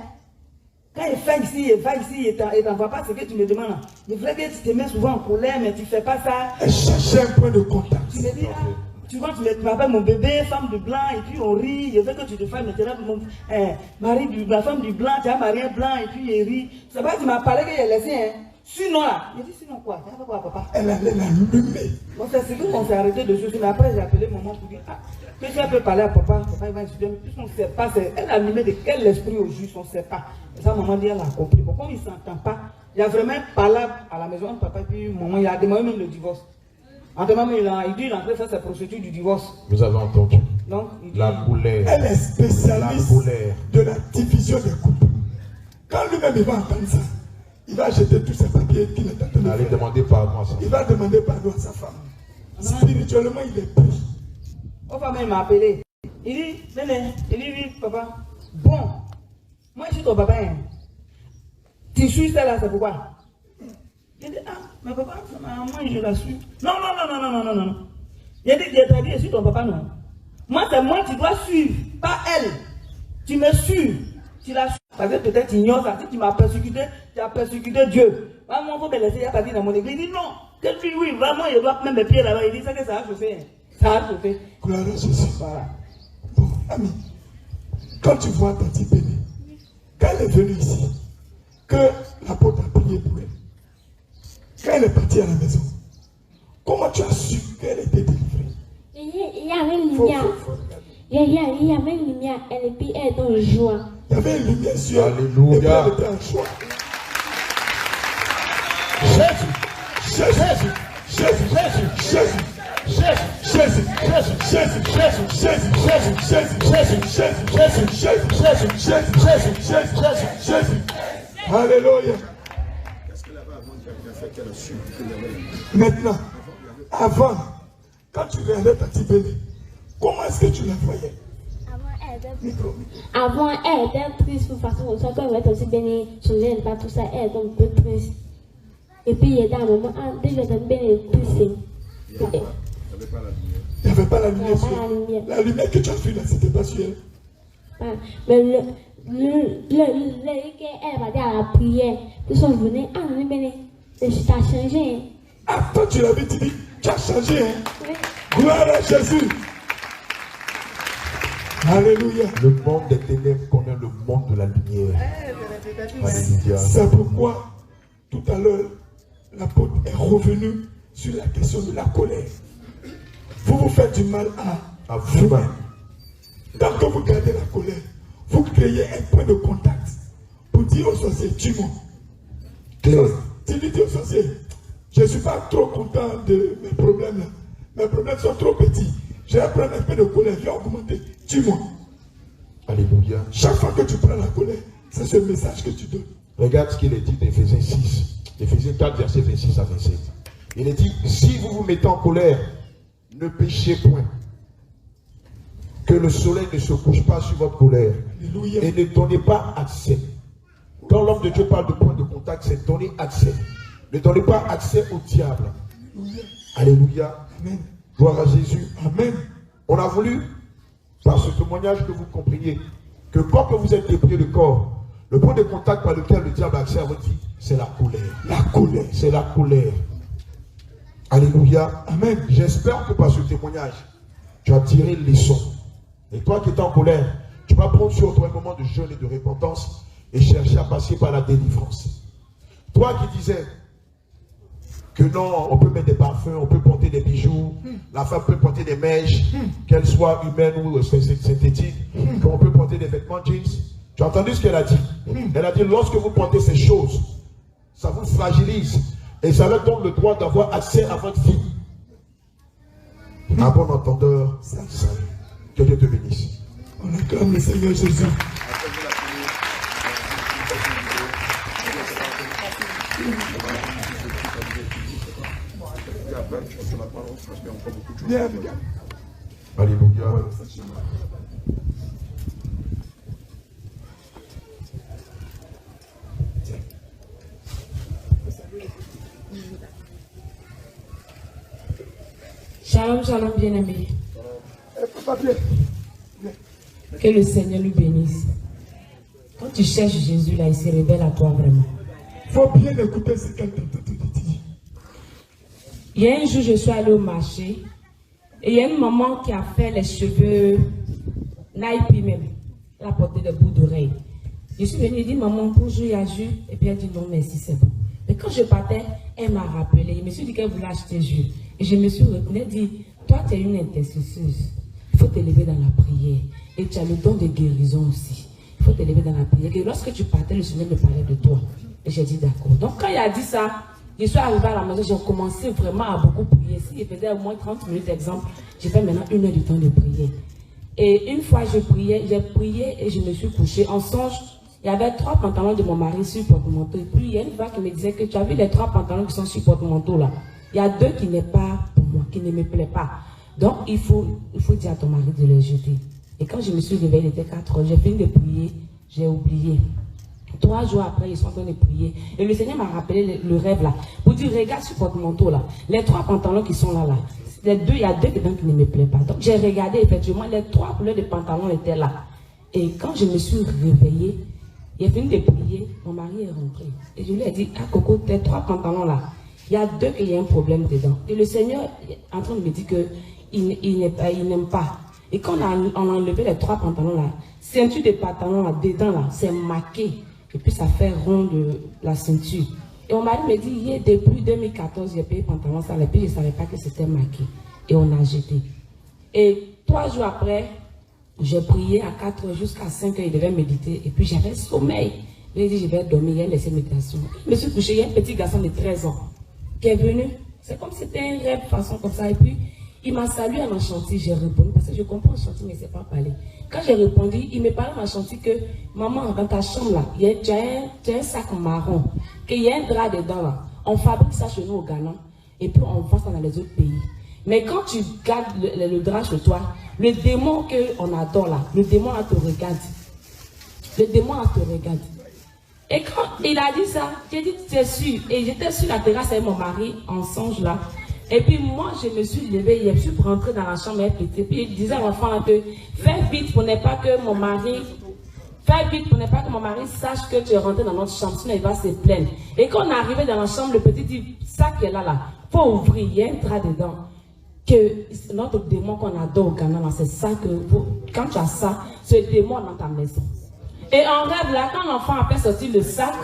Quand il fait ici, il va ici, et t'envoie pas ce que tu me demandes. Il voulait que tu te mets souvent en colère, mais tu ne fais pas ça. Elle cherchait un point de contact. Tu me dis, ah, tu vois, tu m'appelles mon bébé, femme de blanc, et puis on rit. Je veux que tu te fasses maintenant mon mari du blanc, femme du blanc, tu as marié un blanc, et puis il rit. C'est pas que tu m'as parlé qu'il a laissé, hein. Sinon là, il dit sinon quoi? Tu as fait quoi, papa? Elle allait l'allumer. Bon, c'est ce qu'on s'est arrêté de choses. Mais après, j'ai appelé maman pour dire, ah, que tu peux parler à papa, papa il va insulter. Puisqu'on ne sait pas, elle a allumé de quel esprit au juste, on ne sait pas. Et ça, maman dit, elle a compris. Bon, comme il ne s'entend pas, il y a vraiment parlé à la maison de papa, et puis maman, il a demandé même le divorce. En demandant, il dit, il est en train de faire sa procédure du divorce. Vous avez entendu? Donc, il dit, La colère. Elle est spécialiste de la division des couples. Quand lui-même il va entendre ça, il va jeter tous ses papiers qu'il est en train de Allez faire. demander pardon à ça. Il va demander pardon à sa femme. Spirituellement, il est pris. Au femme, il m'a appelé. Il dit, Néné, il dit, oui, papa. Bon, moi, je suis ton papa. Hein. Tu suis ça là, c'est pourquoi? Il dit, ah, mais papa, moi, je la suis. Non. Il dit, je suis ton papa, non. Moi, c'est moi, tu dois suivre, pas elle. Tu me suis. Tu la suis. Parce que peut-être tu ignores ça. Si tu m'as persécuté, tu as persécuté Dieu. Moi, il faut me laisser, il y a pas dit dans mon église. Il dit non. Que lui, oui, vraiment, il doit mettre mes pieds là-bas. Il dit ça que ça a chauffé. Ça a chauffé. Gloire à Jésus. Voilà. Bon, ami, quand tu vois Tati Béni, quand elle est venue ici, que l'apôtre a prié pour elle, quand elle est partie à la maison, comment tu as su qu'elle était délivrée? Il y avait une lumière. Il y avait une lumière. Et puis elle est dans le joie. Il y avait une lumière sur elle. Alléluia. Et puis elle était en joie. Alléluia. Maintenant, avant, quand tu regardais Tati Béni, comment est-ce que tu la voyais? Avant, elle était triste pour façon comme ça. Quand elle va être aussi bénie, son lait, pas tout ça, elle est un peu triste. Et puis, il y a un moment, déjà, elle est bien triste. Il n'y avait pas la lumière sur elle. La lumière que tu as vue là, c'était pas sur elle. Mais elle va dire à la prière, ils sont venus, on est béni. Je t'ai changé. Attends, tu l'avais dit, tu as changé, hein? Oui. Gloire à Jésus. Alléluia. Le monde des ténèbres connaît le monde de la lumière. Alléluia. C'est pourquoi, tout à l'heure, l'apôtre est revenu sur la question de la colère. Vous faites du mal à vous-même. Tant que vous gardez la colère, vous créez un point de contact pour dire au sorcier, tue-moi. Tu lui dis au sorcier, je ne suis pas trop content de mes problèmes là. Mes problèmes sont trop petits. Je vais prendre un peu de colère, je vais augmenter. Tue-moi. Alléluia. Chaque fois que tu prends la colère, c'est ce message que tu donnes. Regarde ce qu'il est dit d'Éphésiens 6. Éphésiens 4, versets 26 à 27. Il est dit, si vous vous mettez en colère, ne péchez point. Que le soleil ne se couche pas sur votre colère. Alléluia. Et ne donnez pas accès. Quand l'homme de Dieu parle de point de contact, c'est donner accès. Ne donnez pas accès au diable. Alléluia. Alléluia. Amen. Gloire à Jésus. Amen. On a voulu, par ce témoignage, que vous compreniez que quand vous êtes dépouillé de corps, le point de contact par lequel le diable a accès à votre vie, c'est la colère. La colère. C'est la colère. Alléluia. Amen. J'espère que par ce témoignage, tu as tiré leçon. Et toi qui es en colère, Tu vas prendre sur toi un moment de jeûne et de repentance et chercher à passer par la délivrance. Toi qui disais que non, on peut mettre des parfums, on peut porter des bijoux, la femme peut porter des mèches, qu'elles soient humaines ou synthétiques, qu'on peut porter des vêtements jeans. Tu as entendu ce qu'elle a dit? Elle a dit, lorsque vous portez ces choses, ça vous fragilise et ça leur donne le droit d'avoir accès à votre vie. Un bon entendeur, salut. Que Dieu te bénisse. On acclame le Seigneur Jésus. Viens, regarde. Alléluia. Shalom, shalom, bien-aimé. Que le Seigneur nous bénisse. Quand tu cherches Jésus, là, il se révèle à toi vraiment. Il faut bien écouter ce qu'elle te dit. Il y a un jour, je suis allée au marché et il y a une maman qui a fait les cheveux naipi même. Elle a porté des bouts d'oreilles. Je suis venue et dit, maman, bonjour, il y a jus. Et puis elle dit, non, merci, c'est bon. Mais quand je partais, elle m'a rappelé. Je me suis dit qu'elle voulait acheter jus. Et je me suis retenue et dit, toi, tu es une intercesseuse. Il faut t'élever dans la prière. Et tu as le don de guérison aussi. Il faut t'élever dans la prière. Et lorsque tu partais, le Seigneur me parlait de toi. Et j'ai dit, d'accord. Donc quand il a dit ça, je suis arrivée à la maison, j'ai commencé vraiment à beaucoup prier. Si je faisais au moins 30 minutes d'exemple, j'ai fait maintenant 1 heure du temps de prier. Et une fois j'ai prié et je me suis couchée. En songe, il y avait 3 pantalons de mon mari sur porte-manteau. Et puis il y a une fois qui me disait que tu as vu les 3 pantalons qui sont sur porte-manteau là. Il y a 2 qui n'est pas pour moi, qui ne me plaît pas. Donc il faut dire à ton mari de les jeter. Et quand je me suis réveillée, il était 4 heures, j'ai fini de prier, j'ai oublié. 3 jours après, ils sont en train de prier. Et le Seigneur m'a rappelé le rêve là. Pour dire, regarde ce porte-manteau là. Les 3 pantalons qui sont là. Il y a 2 dedans qui ne me plaisent pas. Donc j'ai regardé, effectivement, les 3 couleurs de pantalons étaient là. Et quand je me suis réveillée, il a fini de prier, mon mari est rentré. Et je lui ai dit, ah Coco, tes 3 pantalons là, il y a 2 qu'il y a un problème dedans. Et le Seigneur est en train de me dire qu'il n'aime pas. Et quand on a enlevé les 3 pantalons là, ceinture de pantalons là, dedans là, c'est marqué. Et puis ça fait rond de la ceinture. Et mon mari me dit, depuis 2014, j'ai payé pantalon ça, et puis je ne savais pas que c'était marqué. Et on a jeté. Et 3 jours après, j'ai prié à 4 heures jusqu'à 5 heures, il devait méditer. Et puis j'avais sommeil. Il a dit, je vais dormir, il a laissé méditation. Je me suis couché, il y a un petit garçon de 13 ans qui est venu. C'est comme si c'était un rêve, façon comme ça. Et puis, il m'a salué en chantier, j'ai répondu, parce que je comprends en chantier, mais je ne sais pas parler. Quand j'ai répondu, il me parlait en chantier que, maman, dans ta chambre là, tu as un sac marron, qu'il y a un drap dedans là. On fabrique ça chez nous au Ghana, et puis on vend ça dans les autres pays. Mais quand tu gardes le drap chez toi, le démon qu'on adore là, le démon là te regarde. Le démon là te regarde. Et quand il a dit ça, j'ai dit, tu es sûr. Et j'étais sur la terrasse avec mon mari, en songe là. Et puis moi, je me suis levée, je suis rentrée dans la chambre, et puis je disais à l'enfant que fais vite pour ne pas que mon mari sache que tu es rentré dans notre chambre, sinon il va se plaindre. Et quand on est arrivé dans la chambre, le petit dit, ça qui est là, faut ouvrir, il y a un drap dedans. Que notre démon qu'on adore au Ghana, c'est ça que quand tu as ça, ce démon dans ta maison. Et en rêve là, quand l'enfant a fait sortir le sac,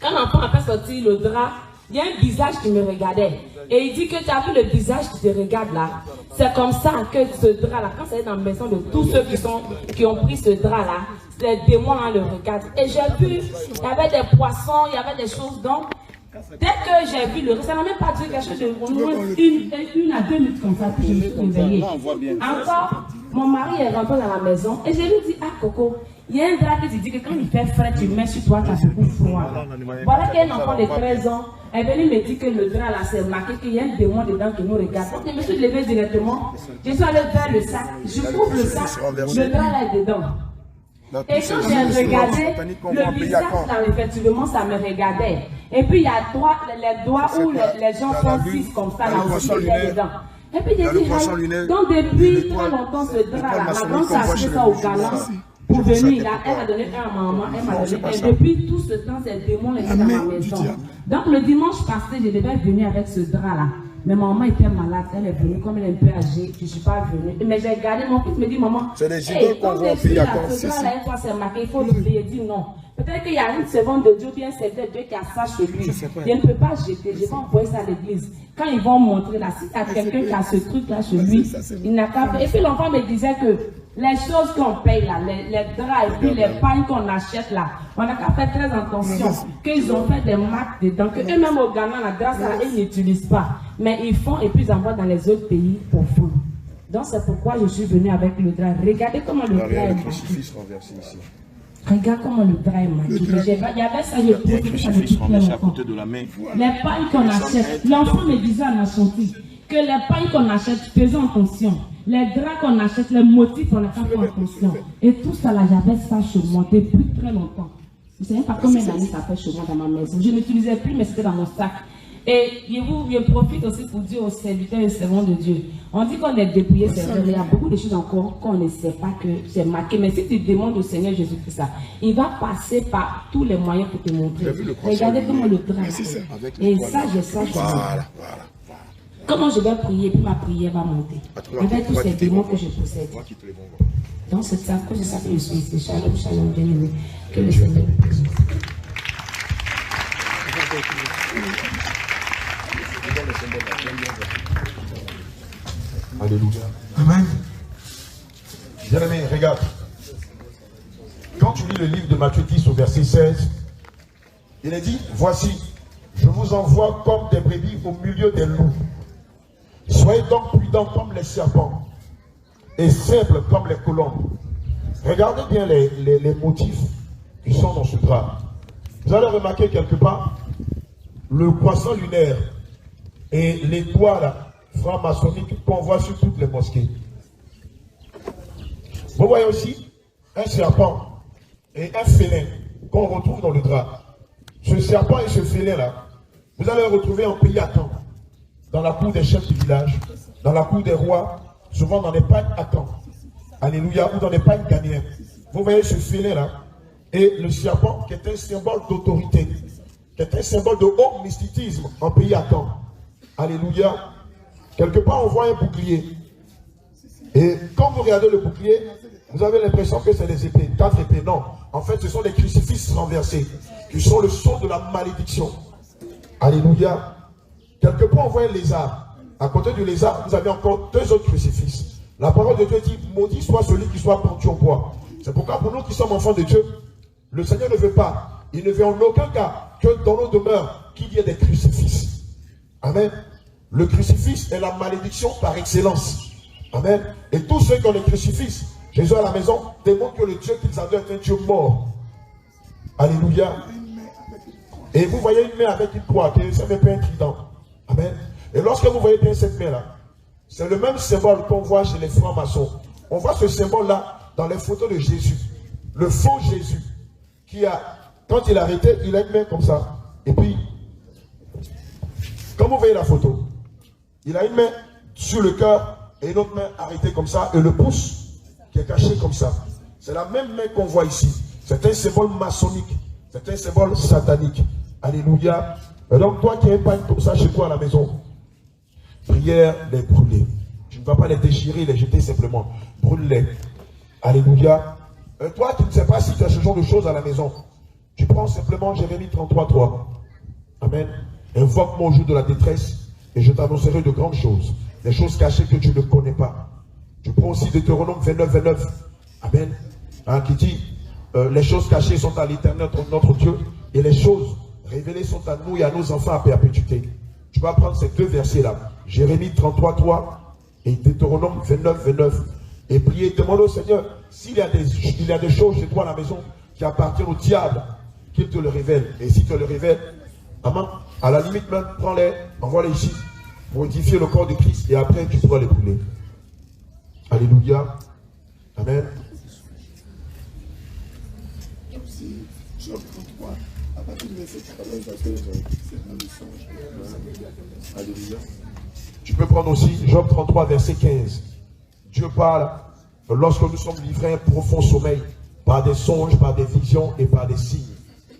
quand l'enfant a fait sortir le drap, il y a un visage qui me regardait. Et il dit que tu as vu le visage qui te regarde là. C'est comme ça que ce drap là, quand c'est dans la maison de tous ceux qui ont pris ce drap là, les démons là le regardent. Et j'ai vu, il y avait des poissons, il y avait des choses. Donc, dès que j'ai vu le reste, ça n'a même pas duré quelque chose de 1 à 2 minutes comme ça, puis je me suis réveillée. Encore, mon mari est rentré dans la maison et je lui dis, ah Coco, il y a un drap qui te dit que quand il fait frais, tu mets sur toi, tu as ce coup froid. Voilà qu'un enfant de 13 ans est venu me dire que le drap là, c'est marqué qu'il y a un démon dedans qui nous regarde. Donc je me suis levée directement, je suis allée vers le sac, je ouvre le sac, le drap là est dedans. Et quand j'ai regardé, le visage là, effectivement, ça me regardait. Et puis il y a les doigts où les gens font 6 comme ça, là aussi, il est dedans. Et puis j'ai dit, donc depuis très longtemps, ce drap là, ma grande a acheté ça au Ghana. Pour venir là, elle a donné un à maman, elle m'a donné un. Et depuis tout ce temps, ces démons étaient dans ma maison. Donc le dimanche passé, je devais venir avec ce drap là. Mais maman était malade, elle est venue, comme elle est un peu âgée, je ne suis pas venue. Mais j'ai gardé, mon fils me dit, maman, c'est des idoles qu'on voit au pays à quand c'est marqué, il faut l'oublier. Il dit non. Peut-être qu'il y a une seconde de Dieu, bien c'est de Dieu qui a ça chez lui. Je ne peux pas jeter, je vais envoyer ça à l'église. Quand ils vont montrer là, si il y a quelqu'un qui a ce truc-là chez lui, il n'a qu'à faire. Et puis l'enfant me disait que les choses qu'on paye là, les draps et puis les pagnes qu'on achète là, on n'a qu'à faire très attention. Qu'ils ont fait des marques dedans, que eux-mêmes au Ghana, la grâce là, ils n'utilisent pas. Mais ils font et puis ils envoient dans les autres pays pour vendre. Donc c'est pourquoi je suis venue avec le drap. Regardez comment le drap est marqué. Regarde comment le drap est marqué. Il y avait ça, je trouvais ça depuis très longtemps. Les pagnes qu'on achète, l'enfant me disait à ma chantier que les pagnes qu'on achète, faisons attention. Les draps qu'on achète, les motifs, on n'a pas fait attention. Et tout ça là, j'avais ça chez moi depuis très longtemps. Vous savez pas combien d'années ça fait chez moi dans ma maison. Je n'utilisais plus, mais c'était dans mon sac. Et je profite aussi pour dire aux serviteurs et servants de Dieu. On dit qu'on est dépouillé, c'est vrai, mais il y a beaucoup de choses encore qu'on ne sait pas que c'est marqué. Mais si tu demandes au Seigneur Jésus-Christ ça, il va passer par tous les moyens pour te montrer. Regardez comment le drap. Et ça, j'ai ça. Voilà. Comment je vais prier, puis ma prière va monter. Avec tous ces démons que je possède. Donc c'est ça que je sais que je suis ici. Shalom, shalom, bien-aimé. Que le Seigneur vous bénisse. Alléluia. Amen. Bien-aimé, regarde. Quand tu lis le livre de Matthieu 10 au verset 16, il est dit, voici, je vous envoie comme des brebis au milieu des loups. Soyez donc prudents comme les serpents et simples comme les colombes. Regardez bien les motifs qui sont dans ce drap. Vous allez remarquer quelque part le croissant lunaire et l'étoile franc-maçonnique qu'on voit sur toutes les mosquées. Vous voyez aussi un serpent et un félin qu'on retrouve dans le drap. Ce serpent et ce félin-là, vous allez le retrouver en pays à Caen, dans la cour des chefs du village, dans la cour des rois, souvent dans les pagnes à Caen. Alléluia, ou dans les pagnes ghanéennes. Vous voyez ce félin-là et le serpent qui est un symbole d'autorité, qui est un symbole de haut mysticisme en pays à Caen. Alléluia. Quelque part, on voit un bouclier. Et quand vous regardez le bouclier, vous avez l'impression que c'est des épées, 4 épées. Non, en fait, ce sont des crucifix renversés, qui sont le sceau de la malédiction. Alléluia. Quelque part, on voit un lézard. À côté du lézard, vous avez encore 2 autres crucifix. La parole de Dieu dit, maudit soit celui qui soit pendu au bois. C'est pourquoi pour nous qui sommes enfants de Dieu, le Seigneur ne veut pas, il ne veut en aucun cas que dans nos demeures, qu'il y ait des crucifix. Amen. Le crucifix est la malédiction par excellence. Amen. Et tous ceux qui ont les crucifix, Jésus à la maison, démontre que le Dieu qu'ils avaient est un Dieu mort. Alléluia. Et vous voyez une main avec une croix, qui n'est même pas un trident. Amen. Et lorsque vous voyez bien cette main-là, c'est le même symbole qu'on voit chez les francs-maçons. On voit ce symbole-là dans les photos de Jésus. Le faux Jésus, qui a, quand il a arrêté, il a une main comme ça. Et puis, comme vous voyez la photo, il a une main sur le cœur et une autre main arrêtée comme ça, et le pouce qui est caché comme ça. C'est la même main qu'on voit ici. C'est un symbole maçonnique. C'est un symbole satanique. Alléluia. Et donc, toi qui as un pain comme ça chez toi à la maison, prière, les brûler. Tu ne vas pas les déchirer, les jeter simplement. Brûle-les. Alléluia. Et toi, tu ne sais pas si tu as ce genre de choses à la maison. Tu prends simplement Jérémie 33:3. Amen. Invoque mon jour de la détresse et je t'annoncerai de grandes choses. Des choses cachées que tu ne connais pas. Tu prends aussi Deutéronome 29:29. Amen. Hein, qui dit, les choses cachées sont à l'Éternel, notre Dieu, et les choses révélées sont à nous et à nos enfants à perpétuité. Tu vas prendre ces 2 versets-là. Jérémie 33:3 et Deutéronome 29:29. Et prier, demande au Seigneur, s'il y a des choses chez toi à la maison qui appartiennent au diable, qu'il te le révèle. Et s'il te le révèle, amen, à la limite même, prends-les, envoie-les ici, pour édifier le corps de Christ, et après tu pourras les brûler. Alléluia. Amen. Alléluia. Tu peux prendre aussi Job 33, verset 15. Dieu parle lorsque nous sommes livrés à un profond sommeil, par des songes, par des visions et par des signes.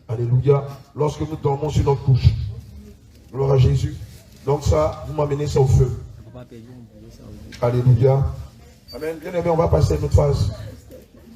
Alléluia. Lorsque nous dormons sur notre couche. Gloire à Jésus. Donc ça, vous m'amenez ça au feu. Alléluia. Amen. Bien aimé, on va passer à une autre phase.